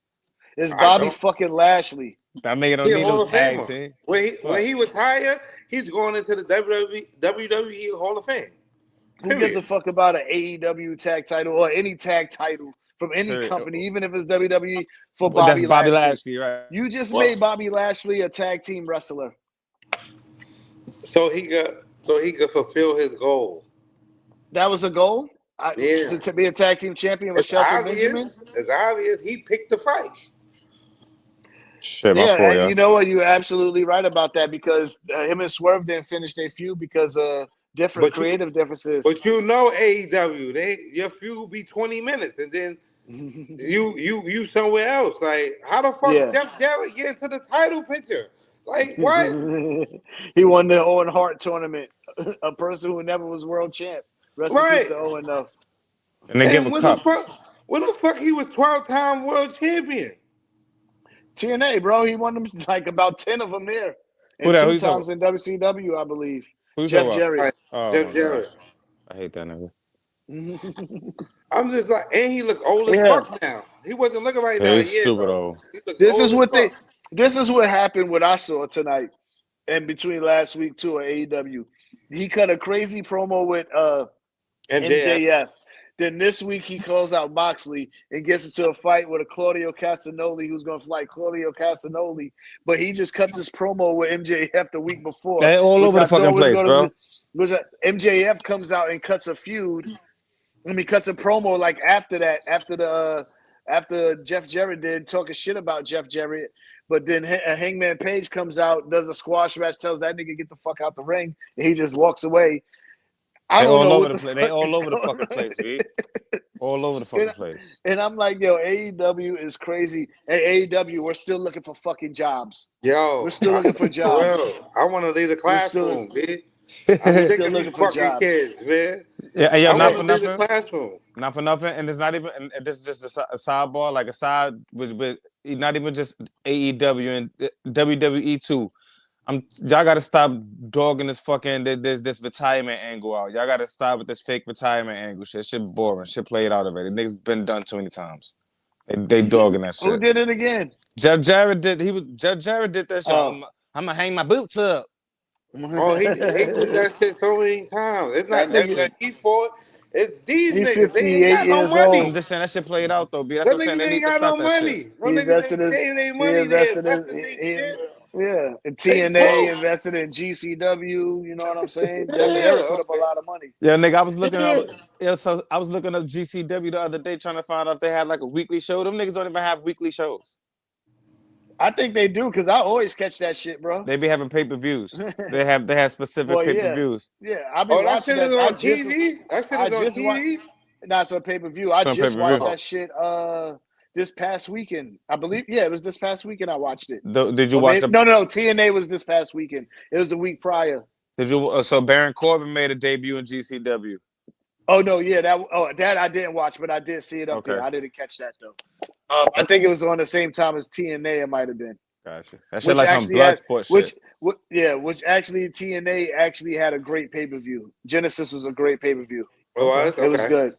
S2: It's Bobby fucking Lashley.
S3: That nigga don't need no tag team.
S4: When he retired, he's going into the WWE Hall of Fame.
S2: Who gives a fuck about an AEW tag title or any tag title from any company, even if it's WWE for Bobby Lashley?
S3: That's Bobby Lashley, right?
S2: You just made Bobby Lashley a tag team wrestler.
S4: So he could fulfill his goal.
S2: That was a goal? To be a tag team champion with Shelton Benjamin?
S4: It's obvious. He picked the fight.
S3: Shit,
S2: and you know what? You're absolutely right about that because him and Swerve didn't finish their feud because of creative differences.
S4: But you know AEW, your feud will be 20 minutes and then you somewhere else. Like, how the fuck Jeff Jarrett get into the title picture? Like, what?
S2: He won the Owen Hart tournament. A person who never was world champ. Rest in peace to Owen, though.
S3: And they give him a cup.
S4: When the fuck he was 12-time world champion?
S2: TNA, bro. He won them like about 10 of them there. And 2 times in WCW, I believe. Jeff Jarrett.
S4: Jeff Jarrett.
S3: I hate that nigga.
S4: I'm just like, and he look old as fuck now. He wasn't looking right now.
S3: He's stupid old.
S2: This is what happened. What I saw tonight, and between last week too at AEW, he cut a crazy promo with MJF. Then this week he calls out Moxley and gets into a fight with a Claudio Castagnoli who's going to fight Claudio Castagnoli. But he just cut this promo with MJF the week before.
S3: They all over the fucking place, bro.
S2: MJF comes out and cuts a feud. And he cuts a promo like after that, after Jeff Jarrett did, talking shit about Jeff Jarrett. But then Hangman Page comes out, does a squash match, tells that nigga get the fuck out the ring, and he just walks away.
S3: They all over the place. They all over the fucking place, B. All over the fucking place.
S2: And I'm like, yo, AEW is crazy. At AEW, we're still looking for fucking jobs.
S4: Yo,
S2: we're still looking for jobs.
S4: Well, I want to leave the classroom, B. I'm still looking for fucking kids, man.
S3: Yeah, yo, not for nothing. Not for nothing. And it's not even. And this is just a sidebar, like a side with not even just AEW and WWE too. Y'all gotta stop dogging this fucking this retirement angle out. Y'all gotta stop with this fake retirement angle shit. Shit boring. Shit played out already. Niggas been done too many times. They dogging that shit.
S2: Who did it again?
S3: Jeff Jarrett did. Jeff Jarrett did that shit. I'm gonna hang my boots up.
S4: Oh, he did that shit so many times. It's not that he fought. It's these niggas. They ain't got no money.
S3: I'm just saying that shit played out though, B. That's what I'm saying. They need to stop that shit.
S4: No niggas ain't saving their money.
S2: And TNA invested in GCW. You know what I'm saying? Jeff Jarrett put up a lot of money.
S3: Yeah, nigga, I was looking up. Yeah, so I was looking up GCW the other day trying to find out if they had like a weekly show. Them niggas don't even have weekly shows.
S2: I think they do because I always catch that shit, bro.
S3: They be having pay-per-views. They have specific pay-per-views.
S2: Yeah, I've been watching
S4: that. That shit is on TV. That shit is on TV.
S2: Nah, it's on pay-per-view. I just watched that shit this past weekend. I believe. Yeah, it was this past weekend. I watched it.
S3: Did you watch?
S2: No. TNA was this past weekend. It was the week prior.
S3: Did you? So Baron Corbin made a debut in GCW.
S2: Oh no, yeah, that I didn't watch, but I did see it up there. I didn't catch that though. I think it was on the same time as TNA. It might have been.
S3: Gotcha. That shit like some blood sport shit.
S2: Which actually TNA actually had a great pay-per-view. Genesis was a great pay-per-view. It was good.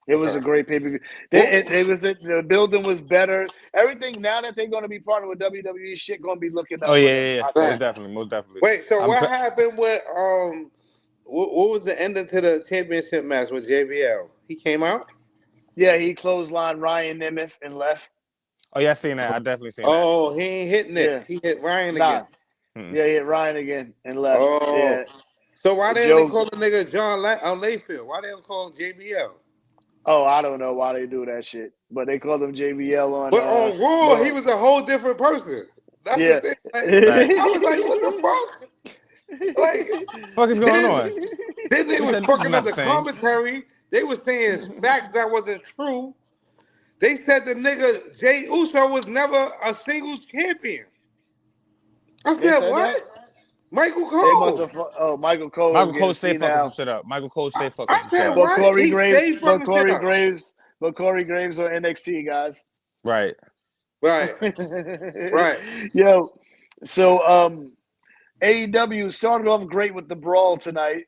S2: It was a great pay-per-view. The building was better. Everything now that they're going to be partnered with WWE, shit going to be looking up.
S3: Oh yeah. Most definitely.
S4: Wait, so what happened with what was the ending to the championship match with JBL? He came out?
S2: Yeah, he clotheslined Ryan Nemeth and left.
S3: Oh yeah, I seen that. I definitely seen that.
S4: Oh, he ain't hitting it. Yeah. He hit Ryan again.
S2: Yeah, he hit Ryan again and left.
S4: Oh.
S2: Yeah.
S4: So why they only call the nigga John Layfield? Why they don't call him JBL?
S2: Oh, I don't know why they do that shit, but they called him JBL on.
S4: But on Raw, he was a whole different person. That's the thing. Like, I was like, what the fuck? Like,
S3: fuck is going on?
S4: Then they was fucking up the commentary. They was saying facts that wasn't true. They said the nigga Jay Uso was never a singles champion. I said, what? That? Michael Cole.
S2: Michael Cole.
S3: Michael Cole stay fucking some shit up. Michael Cole stay fucking some shit up.
S2: But Corey Graves. But Corey Graves on NXT, guys.
S3: Right.
S4: Right.
S2: Yo, so AEW started off great with the brawl tonight,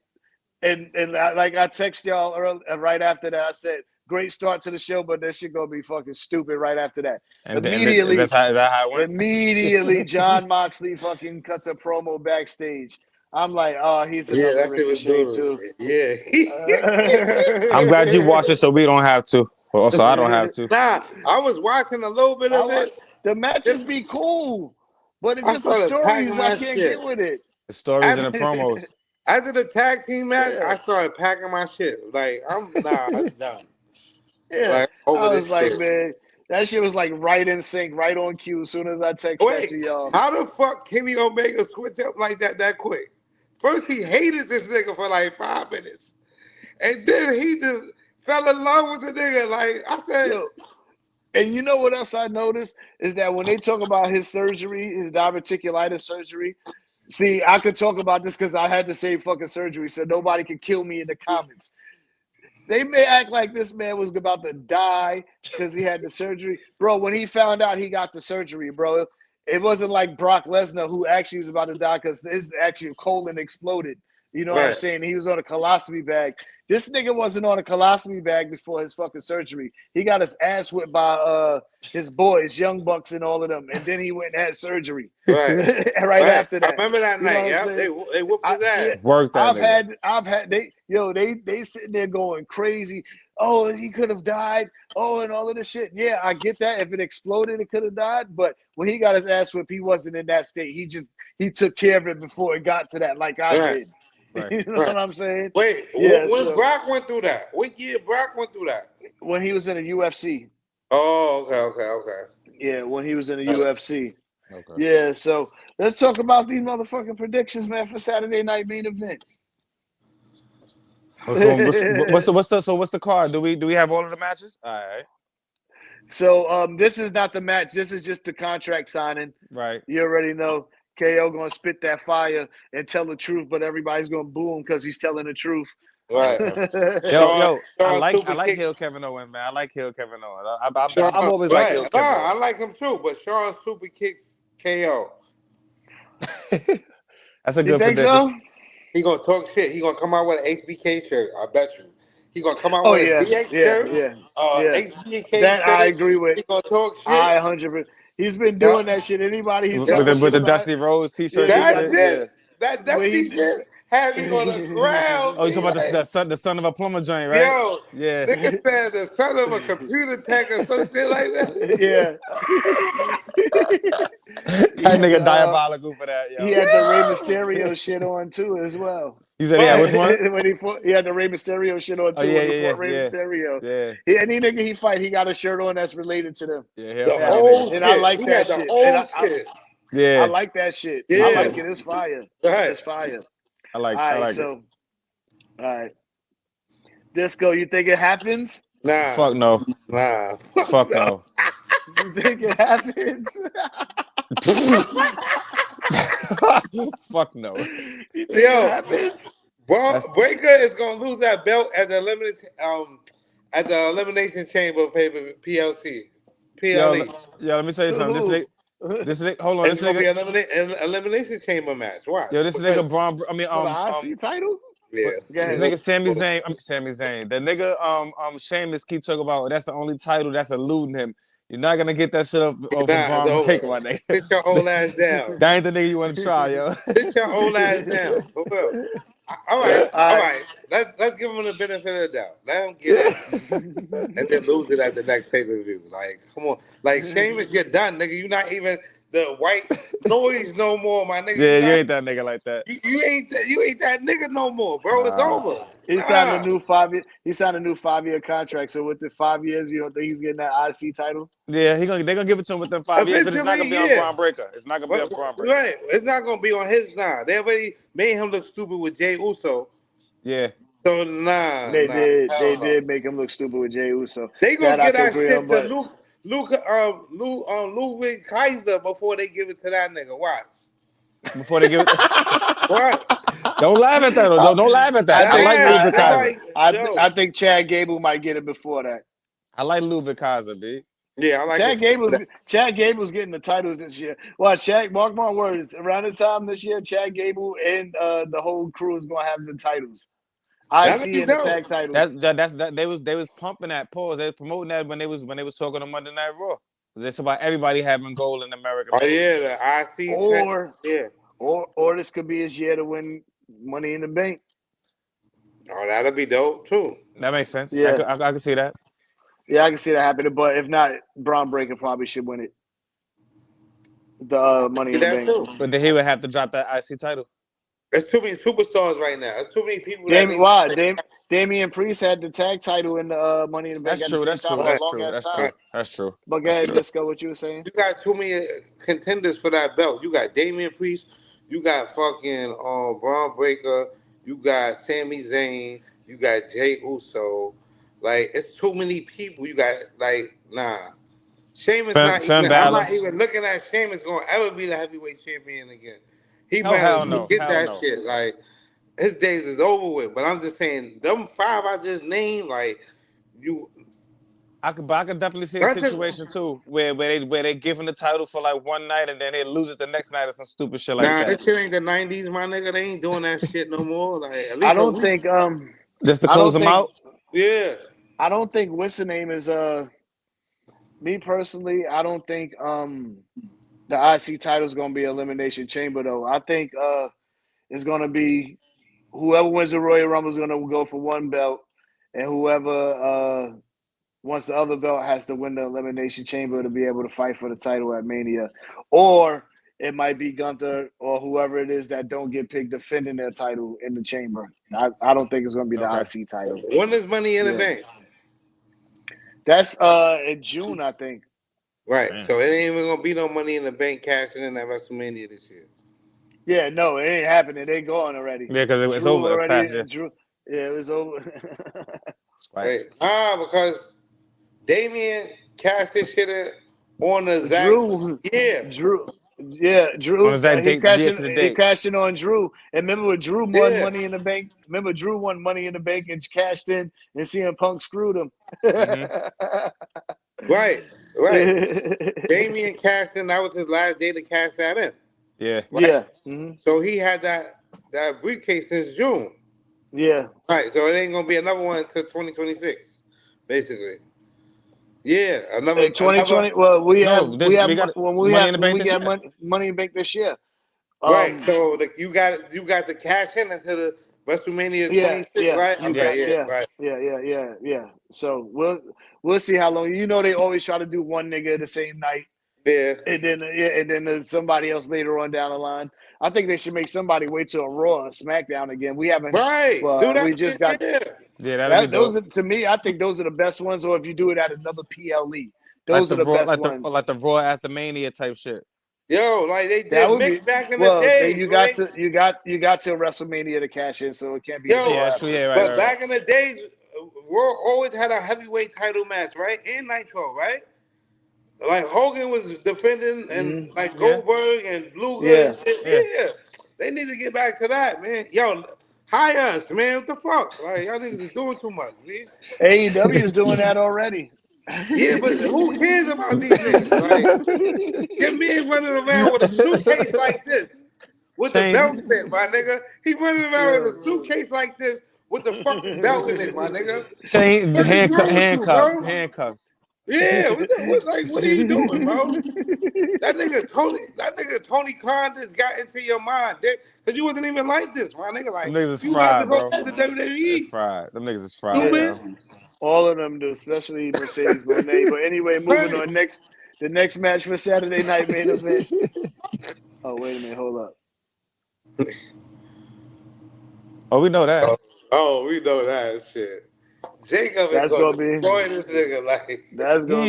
S2: and I texted y'all right after that. I said, great start to the show, but this shit gonna be fucking stupid right after that.
S3: And immediately, is that how it went?
S2: Immediately, John Moxley fucking cuts a promo backstage. I'm like, oh, he's another Ricochet too.
S4: Yeah.
S3: I'm glad you watched it, so we don't have to. Also, I don't have to.
S4: Nah, I was watching a little bit of it.
S2: The matches be cool, but it's just the stories I can't get with it.
S3: The stories and the promos.
S4: After the tag team match, I started packing my shit. Like, I'm done.
S2: Yeah, like, I was like, man, that shit was like right in sync, right on cue. As soon as I text that to y'all,
S4: how the fuck Kenny Omega switch up like that quick? First, he hated this nigga for like 5 minutes, and then he just fell in love with the nigga. Like I said,
S2: and you know what else I noticed is that when they talk about his surgery, his diverticulitis surgery. See, I could talk about this because I had the same fucking surgery, so nobody could kill me in the comments. They may act like this man was about to die because he had the surgery. Bro, when he found out he got the surgery, bro, it wasn't like Brock Lesnar who actually was about to die because his actually colon exploded. You know what I'm saying? He was on a colostomy bag. This nigga wasn't on a colostomy bag before his fucking surgery. He got his ass whipped by his boys, Young Bucks and all of them. And then he went and had surgery.
S4: Right.
S2: After that.
S4: I remember that night. Yeah, they whooped his ass.
S3: Worked that
S2: I've had they sitting there going crazy. Oh, he could have died. Oh, and all of this shit. Yeah, I get that. If it exploded, it could have died. But when he got his ass whipped, he wasn't in that state. He took care of it before it got to that, like I did. Right. You know what I'm saying?
S4: Wait, when Brock went through that? What year Brock went through that?
S2: When he was in the UFC.
S4: Oh, okay.
S2: Yeah, when he was in the UFC. Okay. Yeah, so let's talk about these motherfucking predictions, man, for Saturday night main event.
S3: What's the card? Do we have all of the matches? All right.
S2: So this is not the match. This is just the contract signing.
S3: Right.
S2: You already know. KO gonna spit that fire and tell the truth, but everybody's gonna boo him because he's telling the truth.
S4: Right.
S3: yo, I like Hill Kevin Owens, man. I like Hill Kevin Owens. I've always liked Hill Kevin Owens.
S4: I like him too, but Sean super kicks KO.
S3: That's a good prediction.
S2: So?
S4: He gonna talk shit. He gonna come out with an HBK shirt. I bet you. He gonna come out with a DX shirt. HBK
S2: that shirt. I agree with.
S4: He gonna talk shit.
S2: 100%. He's been doing that shit. Anybody he's
S3: with the Dusty Rose t-shirt.
S4: That Dusty shit had me on the ground.
S3: Oh, you talking about the son of a plumber joint, right?
S4: Yo, yeah. Nigga said the son of a computer tech or some shit like that.
S2: Yeah.
S3: That nigga diabolical for that. Yo.
S2: He had the Rey Mysterio shit on too as well.
S3: He said, which one?
S2: When he had the Rey Mysterio shit on too. Rey Mysterio.
S3: Yeah.
S2: Any nigga he fight, he got a shirt on that's related to them.
S3: Yeah.
S2: And I like that shit. I like that shit.
S4: Yeah.
S2: I like it. It's fire. It's fire.
S3: I like it.
S2: All right. Disco, you think it happens?
S4: Nah.
S3: Fuck no.
S4: Nah.
S3: Fuck no.
S2: You think it happens?
S3: Fuck no.
S2: You think it happens?
S4: Breaker is gonna lose that belt at the elimination chamber paper PLC. PLE.
S3: Yo, let me tell you something. This nigga, hold on.
S4: It's gonna be an elimination chamber match. Why?
S3: Yo, this nigga Braun. I mean,
S2: IC title.
S4: Yeah.
S3: This nigga Sami Zayn. The nigga Sheamus keep talking about that's the only title that's eluding him. You're not gonna get that shit up over Braun Breaker, my nigga.
S4: Sit your old ass down.
S3: That ain't the nigga you want to try, yo.
S4: Sit your old ass down. For real. All right. Let's give him the benefit of the doubt. Let him get it, and then lose it at the next pay-per-view. Like, come on. Like, Sheamus, you're done, nigga. You're not even the white noise no more, my nigga.
S3: Yeah, you ain't that nigga like that.
S4: You ain't that nigga no more, bro. It's over.
S2: He signed a new 5-year. He signed a new 5-year contract. So with the 5 years, you don't think he's getting that IC title?
S3: Yeah, they're gonna give it to him within 5 years, but it's not gonna be on Braun Breaker. It's not gonna be on Braun Breaker.
S4: Right. It's not gonna be on his They already made him look stupid with Jey Uso.
S3: Yeah.
S4: So
S2: They did make him look stupid with Jey Uso.
S4: They gonna get that shit to Ludwig Kaiser before they give it to that nigga. Watch.
S3: Before they give it.
S4: What?
S3: Don't laugh at that. Don't laugh at that. I like Ludwig Kaiser.
S2: I think Chad Gable might get it before that.
S3: I like Ludwig Kaiser, B.
S4: Yeah, I like
S2: Chad Gable's getting the titles this year. Well, mark my words. Around this time this year, Chad Gable and the whole crew is gonna have the titles. IC and the tag titles.
S3: They was pumping that pause. They was promoting that when they was talking on Monday Night Raw. It's about everybody having gold in America.
S4: Oh yeah, the IC.
S2: Or this could be his year to win Money in the Bank.
S4: Oh, that'll be dope too.
S3: That makes sense.
S2: Yeah,
S3: I can see that.
S2: Yeah, I can see that happening. But if not, Braun Breaker probably should win it. The Money in the Bank.
S4: Too.
S3: But then he would have to drop that IC title.
S4: There's too many superstars right now. There's too many people.
S2: Damian Priest had the tag title in the Money in the Bank.
S3: That's true. That's true.
S2: But go ahead, Disco. What you were saying?
S4: You got too many contenders for that belt. You got Damian Priest. You got fucking Braun Breaker. You got Sami Zayn. You got Jey Uso. Like, it's too many people. You got Sheamus I'm not even looking at Sheamus going to ever be the heavyweight champion again. He might get that shit. Like, his days is over with. But I'm just saying, them 5 I just named, like,
S3: I could definitely see a situation too where they give him the title for like one night and then they lose it the next night or some stupid shit like that.
S4: Nah, this shit ain't the 90s, my nigga. They ain't doing that shit no more. Like, at least
S2: I don't think
S3: just to close them out.
S4: Yeah,
S2: I don't think what's the name is me personally. I don't think the IC title is gonna be Elimination Chamber though. I think it's gonna be whoever wins the Royal Rumble is gonna go for one belt, and whoever wants the other belt has to win the Elimination Chamber to be able to fight for the title at Mania. Or it might be Gunther or whoever it is that don't get picked defending their title in the chamber. I don't think it's going to be the IC title.
S4: When is Money in the Bank?
S2: That's in June, I think.
S4: Right. Man. So it ain't even going to be no Money in the Bank cashing in at WrestleMania this year.
S2: Yeah, no, it ain't happening. They gone already.
S3: Yeah, because it was over already.
S2: It was over.
S4: Right. Because Damian cashed his shit in on the Zach.
S2: Drew. He cashed on Drew. And remember when Drew won Money in the Bank? Remember Drew won Money in the Bank and cashed in and CM Punk screwed him.
S4: Right. Damian cashed in. That was his last day to cash that in.
S3: Yeah.
S4: Right?
S2: Yeah. Mm-hmm.
S4: So he had that briefcase since June.
S2: Yeah.
S4: Right. So it ain't gonna be another one until 2026, basically. Yeah, another
S2: 2020. Well, we have Money in the Bank this year.
S4: Right. So you got to cash in into the WrestleMania 26, right? Okay,
S2: yeah. So we'll see how long. You know, they always try to do one nigga the same night.
S4: Yeah.
S2: And then there's somebody else later on down the line. I think they should make somebody wait till a Raw or SmackDown again. We haven't.
S4: Right.
S2: We just got.
S3: Yeah,
S2: those are, to me, I think those are the best ones. Or if you do it at another PLE, those are the best ones.
S3: Like the Raw after Mania type shit.
S4: Yo, like they did mix back in the day.
S2: You got to WrestleMania to cash in, so it can't be.
S4: But back in the days, Raw always had a heavyweight title match, right? And Nitro, right? Like Hogan was defending and like Goldberg and Luger and shit. Yeah. They need to get back to that, man. Yo, hire us, man. What the fuck? Like, y'all niggas is doing too much, man.
S2: AEW is doing that already.
S4: Yeah, but who cares about these niggas? Like, get me running around with a suitcase like this. With the belt in it, my nigga. He running around with a suitcase like this with the fucking belt in it, my nigga.
S3: Handcuffed.
S4: Yeah, what are you doing, bro? That nigga Tony Khan just got into your mind, because you wasn't even like this, my nigga. Like,
S3: them niggas is fried, bro.
S4: To WWE.
S3: Fried. Them niggas is fried.
S2: All of them do, especially Mercedes Moné. But anyway, moving on. The next match for Saturday night main event. Oh, wait a minute. Hold up.
S3: Oh, we know that.
S4: Oh, we know that shit. Jacob is going to destroy this nigga. Like
S2: that's gonna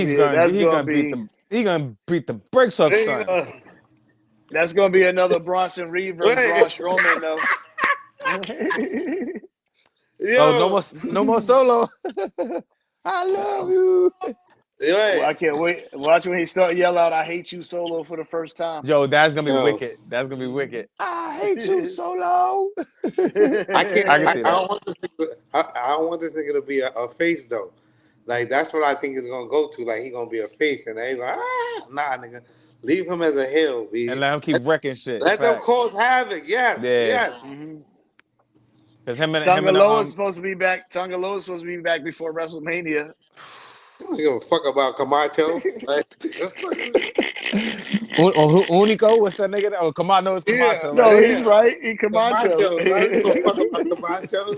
S3: beat the brakes off son.
S2: That's gonna be another Bronson Reed versus Braun Strowman though.
S3: Oh, no more Solo. I love you.
S2: Well, I can't wait. Watch when he start yell out, "I hate you, Solo" for the first time.
S3: Yo, that's gonna be wicked. That's gonna be wicked. I hate you, Solo.
S4: I can see that. I don't want this nigga to be a face though. Like that's what I think is gonna go to. Like he gonna be a face, and they go, nah, nigga, leave him as a heel, B.
S3: And let him keep wrecking shit.
S4: Let them cause havoc. Yes.
S3: Because him and
S2: Tonga Loa is supposed to be back. Tonga Loa is supposed to be back before WrestleMania.
S4: I don't give a fuck about Camacho.
S3: Unico, what's that nigga? Oh, Camacho is Camacho.
S2: Yeah. Right? No, he's right. He Camacho.
S4: Camacho.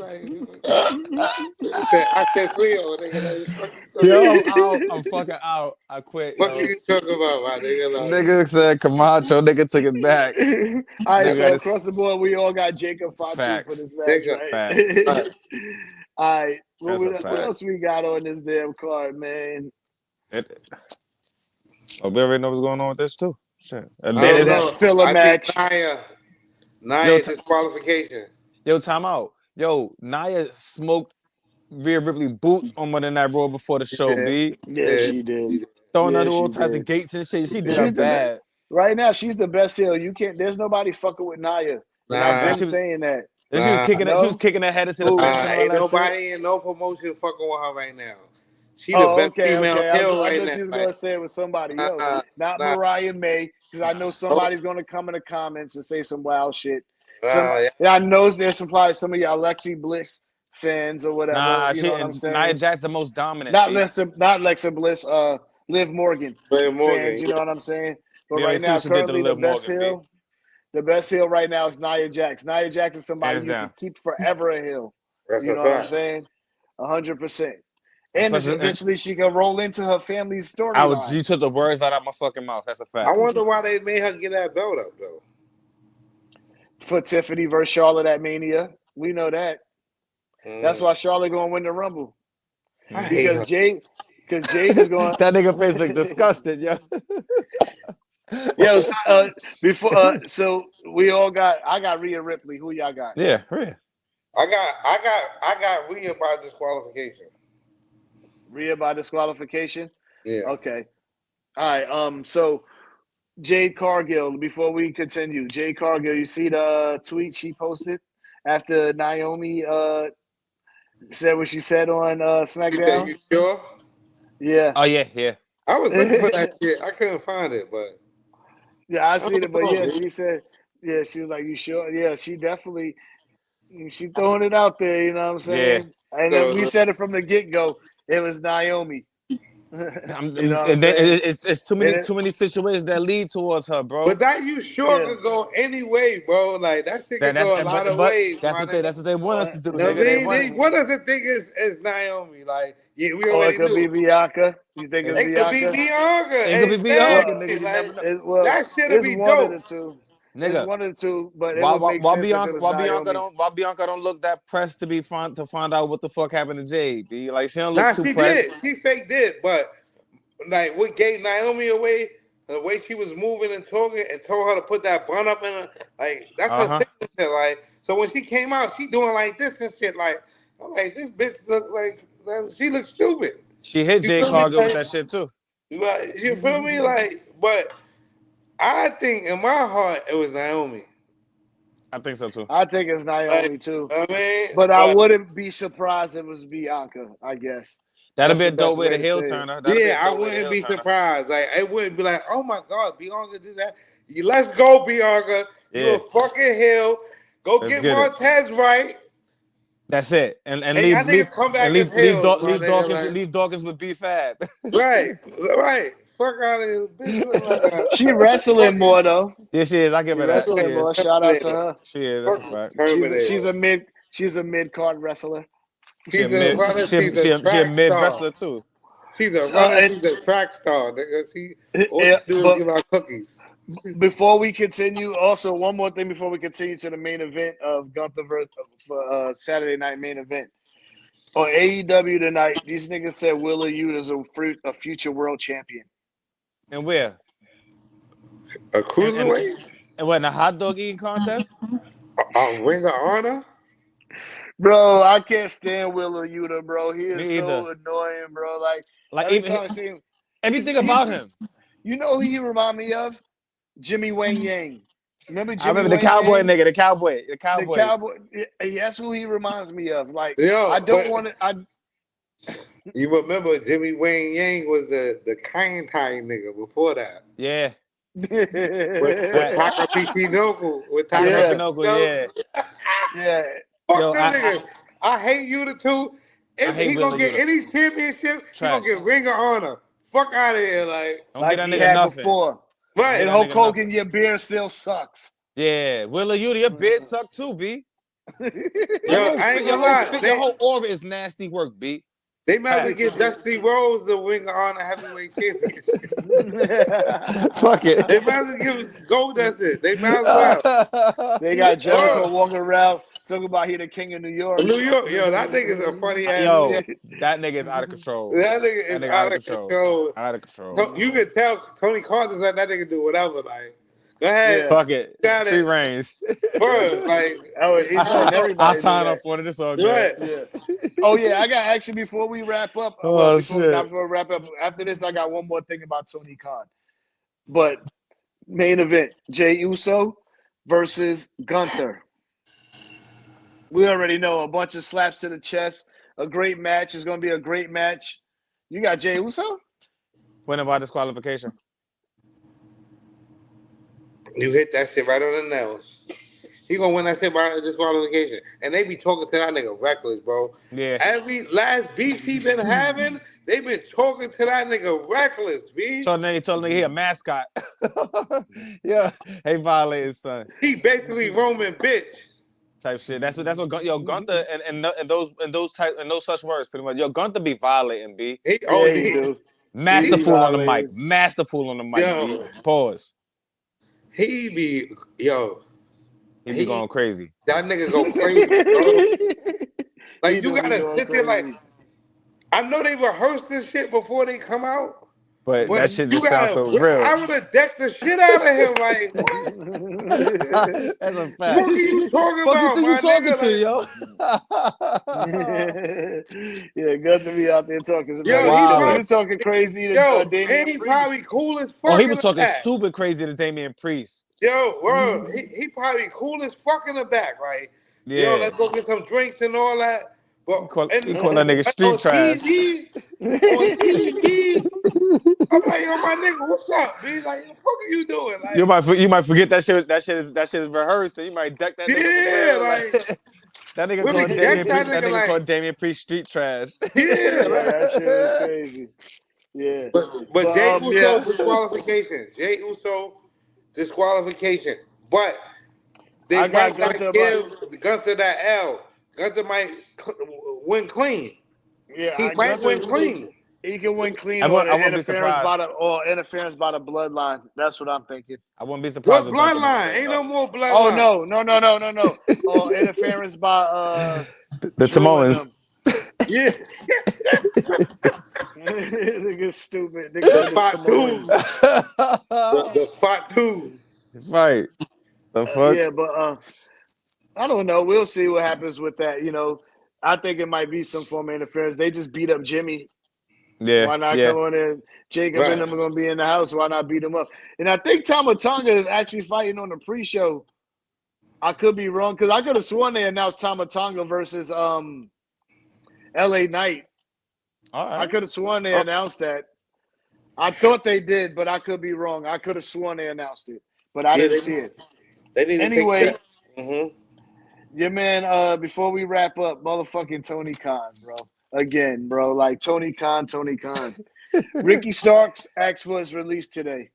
S4: I said Cleo, nigga.
S3: Yo, I'm fucking out. I quit.
S4: What are you talking about, my nigga?
S3: Nigga said Camacho. Nigga took it back.
S2: All right, so across the board, we all got Jacob Fatu for this match, right? All right. What else we got on this damn card, man?
S3: We already know what's going on with this too. Shit.
S2: Filler match.
S4: Nia disqualification.
S3: Yo, time out. Yo, Nia smoked Rhea Ripley boots on Monday Night Raw before the show, B.
S2: Yeah, she did.
S3: Throwing out all types of gates and shit. She did her bad.
S2: Right now, she's the best heel. You can't. There's nobody fucking with Nia. I've been saying that.
S3: She was kicking her head into the bench.
S4: Ain't nobody in no promotion fucking with her right now. She the best female heel right now.
S2: She was gonna say it with somebody else, not Mariah May, because I know somebody's gonna come in the comments and say some wild shit. I know there's some of your Alexi Bliss fans or whatever. You know what I'm saying?
S3: Nia Jax the most dominant.
S2: Not Alexa Bliss. Liv Morgan. Fans, you know what I'm saying? But right now, currently the best heel. The best heel right now is Nia Jax. Nia Jax is somebody you can keep forever a heel. You know what I'm saying? 100%. And eventually she can roll into her family's storyline.
S3: You took the words out of my fucking mouth. That's a fact.
S4: I wonder why they made her get that belt up, though.
S2: For Tiffany versus Charlotte at Mania. We know that. That's why Charlotte going to win the Rumble. Because Jade is going.
S3: That nigga face look disgusted, yo.
S2: Yo, so we all got. I got Rhea Ripley. Who y'all got?
S3: Yeah, Rhea.
S4: I got Rhea by disqualification.
S2: Rhea by disqualification.
S4: Yeah.
S2: Okay. All right. So Jade Cargill. Before we continue, Jade Cargill. You see the tweet she posted after Naomi said what she said on SmackDown.
S4: You sure?
S2: Yeah.
S3: Oh yeah.
S4: I was looking for that shit. I couldn't find it, but.
S2: Yeah, I seen it, but yeah, she said, yeah, she was like, "You sure?" Yeah, she definitely, she throwing it out there. You know what I'm saying? Yeah. And then we said it from the get go. It was Naomi.
S3: It's too many situations that lead towards her, bro.
S4: But that you could go any way, bro. Like that shit could go a lot of ways.
S3: That's what they want us to do.
S4: They want us to think is Naomi. Like we
S2: already knew. It could be Bianca. You think it's Bianca?
S3: It could be Bianca. Nigga.
S4: That shit'll be dope.
S2: Nigga, it's one of the two, but why
S3: Bianca don't look that pressed to find out what the fuck happened to Jade? B? Like she don't look too pressed.
S4: She fake did, but like what gave Naomi away, the way she was moving and talking, and told her to put that bun up in her, like that's her signature. Like so when she came out, she doing like this and shit. Like I'm like this bitch look like she looks stupid.
S3: She hit Jade Cargill with that shit too.
S4: But you feel me? Like, but I think in my heart it was Naomi.
S3: I think so too.
S2: I think it's Naomi too.
S4: I mean,
S2: but I wouldn't be surprised if it was Bianca. I guess
S3: that'd be a dope way to heel turn her.
S4: Yeah, I wouldn't be surprised. Like it wouldn't be like, oh my god, Bianca did that. Let's go, Bianca. You a fucking heel. Go get Montez right.
S3: That's it, and leave Dawkins with B-Fab.
S4: Right. Fuck out of here. Bitch,
S2: she wrestling more though.
S3: Yeah, she is. I give her that.
S2: Wrestling more. Shout out to her.
S3: She is. That's a fact.
S2: She's a mid card wrestler.
S3: She a mid wrestler too.
S4: She's a runner. She's a track star, nigga. All she do is give out cookies.
S2: Before we continue, also one more thing before we continue to the main event of Gunther for Saturday night main event. On AEW tonight, these niggas said Willa Yuta is a future world champion.
S3: And where?
S4: A cruiserweight?
S3: And what, in a hot dog eating contest?
S4: A Ring of Honor?
S2: Bro, I can't stand Willa Yuta, bro. He is
S3: Me
S2: so annoying, bro. Like every
S3: even
S2: time I see him,
S3: everything about him.
S2: You know who he remind me of? Jimmy Wang Yang. Remember Jimmy?
S3: I remember the cowboy nigga, the cowboy. The cowboy.
S2: That's who he reminds me of. Like,
S4: yo,
S2: I don't want to.
S4: You remember Jimmy Wang Yang was the Kind nigga before that.
S3: Yeah.
S4: with Takamichi Nobu. With
S3: Takamichi Nobu, yeah.
S2: Yeah.
S4: Fuck that nigga. I hate you the two. If he gonna get any championship, he gonna get Ring of Honor. Fuck out of here, like.
S3: Don't get that nigga nothing.
S2: Before.
S4: Right.
S2: And Hulk Hogan, your beard still sucks.
S3: Yeah. Willa Yuta, your beard suck too, B.
S4: Yo, I ain't gonna lie.
S3: Your whole aura is nasty work, B.
S4: They might as well give Dusty Rhodes the Ring of Honor heavyweight championship.
S3: Fuck it.
S4: They might as well give Goldust. They might as well.
S2: They got Jericho walking around talking about he the king of New York.
S4: New York, yo, that nigga's a funny ass.
S3: Yo, that nigga is out of control.
S4: That nigga is out of control.
S3: Out of control.
S4: You can tell Tony Khan's let that nigga do whatever. Like, go ahead.
S3: Fuck it.
S4: Got
S3: Free
S4: it.
S3: reigns.
S4: Bro, like,
S2: I
S3: sign up for this all good.
S2: Yeah. Oh yeah, I got actually before we wrap up. Before we wrap up, after this, I got one more thing about Tony Khan. But main event: Jey Uso versus Gunther. We already know a bunch of slaps to the chest. A great match. It's going to be a great match. You got Jey Uso?
S3: Winning by disqualification.
S4: You hit that shit right on the nails. He gonna win that shit by disqualification. And they be talking to that nigga reckless, bro.
S3: Yeah.
S4: Every last beef he been having, they been talking to that nigga reckless, B.
S3: Told nigga he a mascot. Yeah. Hey, violate his son.
S4: He basically Roman bitch.
S3: Type shit. That's what Gunther and those such words pretty much. Yo, Gunther be violating, B.
S4: He do.
S3: Masterful on the mic. Masterful on the mic.
S4: Yo.
S3: B. Pause.
S4: He be
S3: going crazy.
S4: That nigga go crazy, bro. Like you gotta sit there like I know they rehearse this shit before they come out.
S3: But that shit just sounds so real.
S4: I would have decked the shit out of him. Like, what?
S3: That's a fact.
S4: What are you talking about,
S3: you talking to,
S2: yo? Yeah, good to be out there talking.
S4: Yo,
S2: he was talking crazy to Damian
S4: and he
S2: Priest.
S4: probably cool as fuck.
S3: Oh, he was talking stupid crazy to Damian Priest.
S4: Yo, bro, he probably cool as fuck in the back. Like, yo, let's go get some drinks and all that. But
S3: he call that nigga street trash.
S4: On TV, I'm like, yo, my nigga, what's up? He's like, what the fuck are you doing? Like,
S3: you might forget that shit. That shit is rehearsed, and you might deck that nigga.
S4: Like
S3: that nigga called Damian Priest. That nigga called Damian Priest street trash.
S2: Yeah, that shit is crazy. Yeah,
S4: but Jey Uso disqualification. Jey Uso disqualification. But they might not give Gunther that L. Gunther might win clean.
S2: Yeah,
S4: he might win clean.
S2: He can win clean or interference by the bloodline. That's what I'm thinking.
S3: I wouldn't be surprised.
S4: What bloodline? Ain't no more bloodline.
S2: Oh no. Oh, interference by
S3: the Samoans.
S4: Yeah.
S2: Nigga stupid.
S4: The Fatu's. The Fatu's.
S3: Right. The fuck?
S2: Yeah, but I don't know. We'll see what happens with that. You know, I think it might be some form of interference. They just beat up Jimmy.
S3: Yeah.
S2: Why not come on in? Jacob and them are going to be in the house. Why not beat them up? And I think Tama Tonga is actually fighting on the pre-show. I could be wrong because I could have sworn they announced Tama Tonga versus LA Knight.
S3: All right.
S2: I could have sworn they announced that. I thought they did, but I could be wrong. I could have sworn they announced it, but I didn't see it. Anyway, your man, before we wrap up, motherfucking Tony Khan, bro. Again, bro, like Tony Khan. Ricky Starks asked for his release today,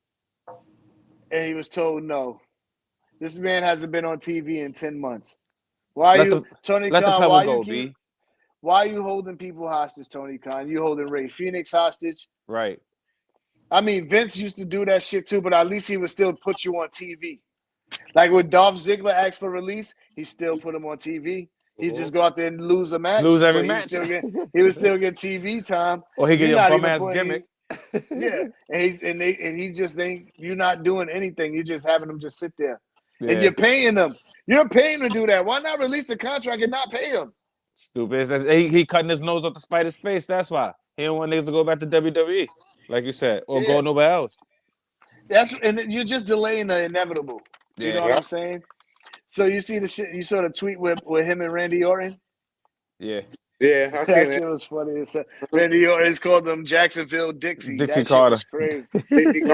S2: and he was told no. This man hasn't been on TV in 10 months. Why are you, Tony Khan? Why you Why are you holding people hostage, Tony Khan? You holding Ray Phoenix hostage?
S3: Right.
S2: I mean, Vince used to do that shit too, but at least he would still put you on TV. Like when Dolph Ziggler asked for release, he still put him on TV. He just go out there and lose a match.
S3: Lose every
S2: match.
S3: He
S2: would still get TV time.
S3: Or he get your bum ass gimmick.
S2: Yeah, and he just think you're not doing anything. You're just having them just sit there, and you're paying them. You're paying to do that. Why not release the contract and not pay him?
S3: Stupid. He cutting his nose off the spider's face. That's why he don't want niggas to go back to WWE, like you said, or go nowhere else.
S2: And you're just delaying the inevitable. You know what I'm saying? So you see the shit. You saw the tweet with him and Randy Orton.
S3: Yeah.
S4: Yeah,
S2: that shit was funny. Randy Orton's called them Jacksonville Dixie.
S3: Dixie
S2: that
S3: Carter.
S2: Shit was crazy.
S4: Dixie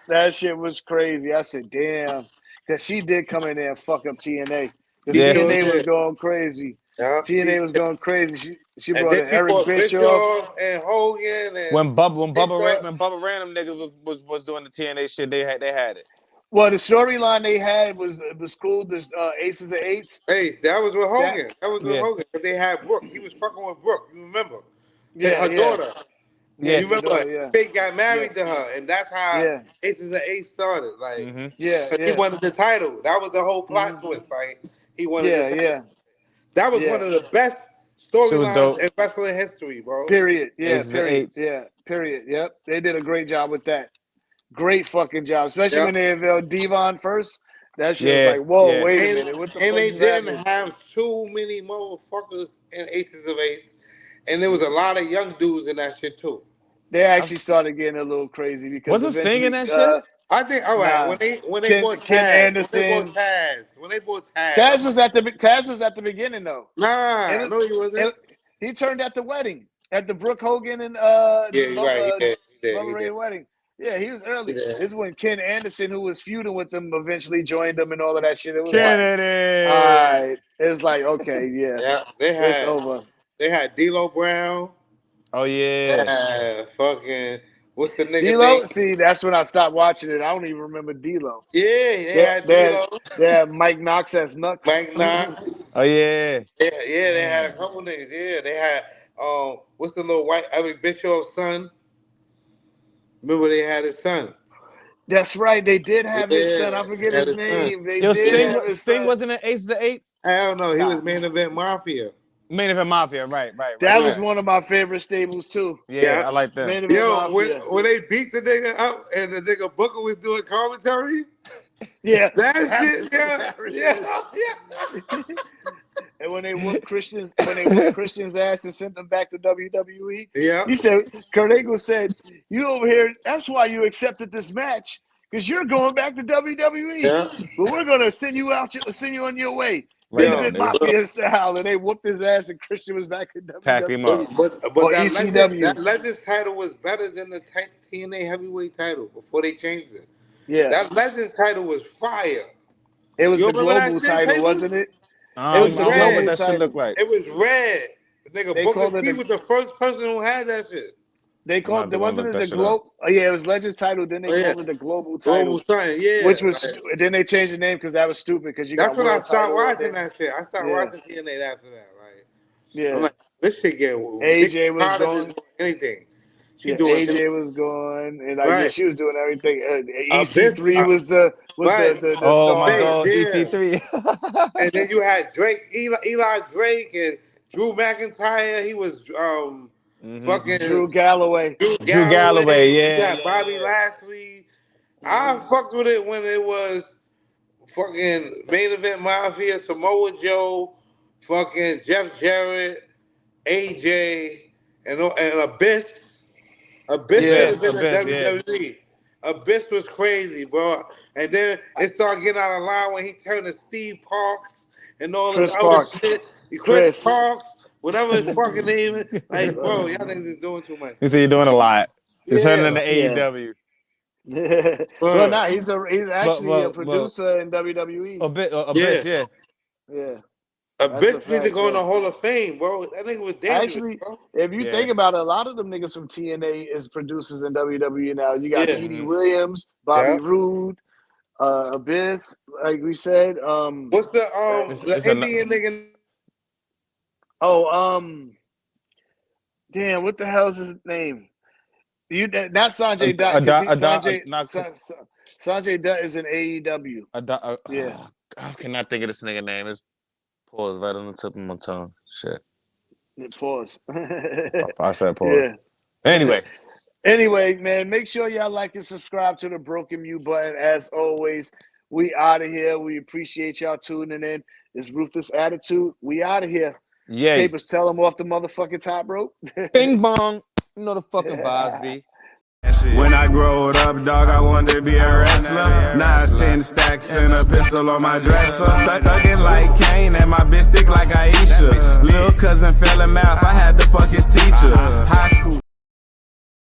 S2: That shit was crazy. I said, damn, because she did come in there and fuck up TNA. Because TNA was going crazy. Yeah. TNA was going crazy. She brought in Eric Bischoff
S4: and Hogan. And
S3: when Bubba Random niggas was doing the TNA shit, they had it.
S2: Well, the storyline they had was cool. The Aces of Eights.
S4: Hey, that was with Hogan. That was with Hogan. But they had Brooke. He was fucking with Brooke. You remember? Her daughter.
S2: Yeah,
S4: you remember? Fake got married to her, and that's how Aces of Eights started. Like, he wanted the title. That was the whole plot twist. Like, he wanted the title. That was one of the best storylines in wrestling history, bro.
S2: Period. Yeah. Period. Yeah. Period. Yep. They did a great job with that. Great fucking job, especially when they unveiled Devon first. That shit was like, whoa, wait a minute. What the fuck
S4: and they didn't
S2: happening?
S4: have too many motherfuckers in Aces of Eights. And there was a lot of young dudes in that shit, too.
S2: They actually started getting a little crazy because
S3: wasn't Sting in that shit?
S4: I think when they bought Taz, when they bought Taz,
S2: Taz was at the beginning though.
S4: No, he wasn't.
S2: He turned at the wedding, at the Brooke Hogan and
S4: Bubba
S2: Ray wedding. Yeah, he was early. This is when Ken Anderson, who was feuding with them, eventually joined them and all of that shit. It was
S3: Kennedy.
S2: All right, it's like okay, it's over.
S4: They had D'Lo Brown.
S3: Oh yeah.
S4: Fucking. What's the nigga
S2: D'Lo?
S4: name?
S2: See, that's when I stopped watching it. I don't even remember D'Lo.
S4: Yeah, they had D'Lo.
S2: They had Mike Knox as Nux.
S4: Mike Knox.
S3: Oh yeah.
S4: Yeah, they had a couple niggas. Yeah, they had what's the little white Eric Bischoff's son? Remember they had his son.
S2: That's right. They did have his son. I forget his name.
S3: Sting wasn't an Aces of Eights?
S4: I don't know. He was Main Event Mafia.
S3: Main Event Mafia, right.
S2: That was one of my favorite stables too.
S3: Yeah, I like that.
S4: Yo, when they beat the nigga up and the nigga Booker was doing commentary.
S2: Yeah,
S4: that shit.
S2: And when they whooped Christian's ass and sent them back to WWE, he said, Kurt Angle said, "You over here. That's why you accepted this match because you're going back to WWE.
S4: Yeah.
S2: But we're gonna send you on your way." Mafia style, and they whooped his ass, and Christian was back in WWE.
S3: Pack him up.
S4: But that Legends title was better than the TNA heavyweight title before they changed it.
S2: Yeah,
S4: that Legends title was fire.
S2: It was the global title, wasn't it?
S3: It was the global. What that shit looked like?
S4: It was red. Nigga, Booker T was the first person who had that shit.
S2: They called it wasn't it the global? Oh, yeah, it was Legends title. Then they called it the global title. Which was then they changed the name because that was stupid. Because
S4: that's when I stopped watching that shit. I stopped watching TNA after that. Like, I'm like, this shit get
S2: AJ was going
S4: anything.
S2: AJ was going, and she was doing everything. EC3 was the
S3: oh my god, EC3.
S4: And then you had Drake, Eli Drake, and Drew McIntyre. He was fucking
S2: Drew Galloway.
S3: Drew Galloway, yeah.
S4: You got Bobby Lashley. I fucked with it when it was fucking Main Event Mafia, Samoa Joe, fucking Jeff Jarrett, AJ, and Abyss. Abyss was in the WWE. Abyss was crazy, bro. And then it started getting out of line when he turned to Steve Parks and all this other shit. Chris Parks. Whatever his fucking name is, like, bro, y'all niggas is doing too much.
S3: You see, you're doing a lot. You're turning into AEW.
S2: Well, nah, he's actually a producer in WWE.
S3: Abyss,
S2: yeah.
S4: Abyss need to go in the Hall of Fame, bro. That nigga was dangerous.
S2: Actually, if you think about it, a lot of them niggas from TNA is producers in WWE now. You got Edie Williams, Bobby Roode, Abyss, like we said.
S4: What's the Indian nigga?
S2: Damn, what the hell is his name? Not Sanjay Dutt. Sanjay Dutt is in AEW.
S3: Yeah. I cannot think of this nigga name. It's pause right on the tip of my tongue. Shit.
S2: Pause.
S3: I said pause. Yeah.
S2: Anyway, man, make sure y'all like and subscribe to the Broken Mute button. As always, we out of here. We appreciate y'all tuning in. It's Ruthless Attitude. We out of here.
S3: Yeah.
S2: Papers, tell them off the motherfucking top rope.
S3: Bing bong. You know the fucking vibes be.
S1: When I growed up, dog, I wanted to be a wrestler. Now it's 10 stacks and a pistol on my dresser. Thuggin' like Kane and my bitch thick like Aisha. Lil' cousin fell in mouth, I had to fuck his teacher. High school.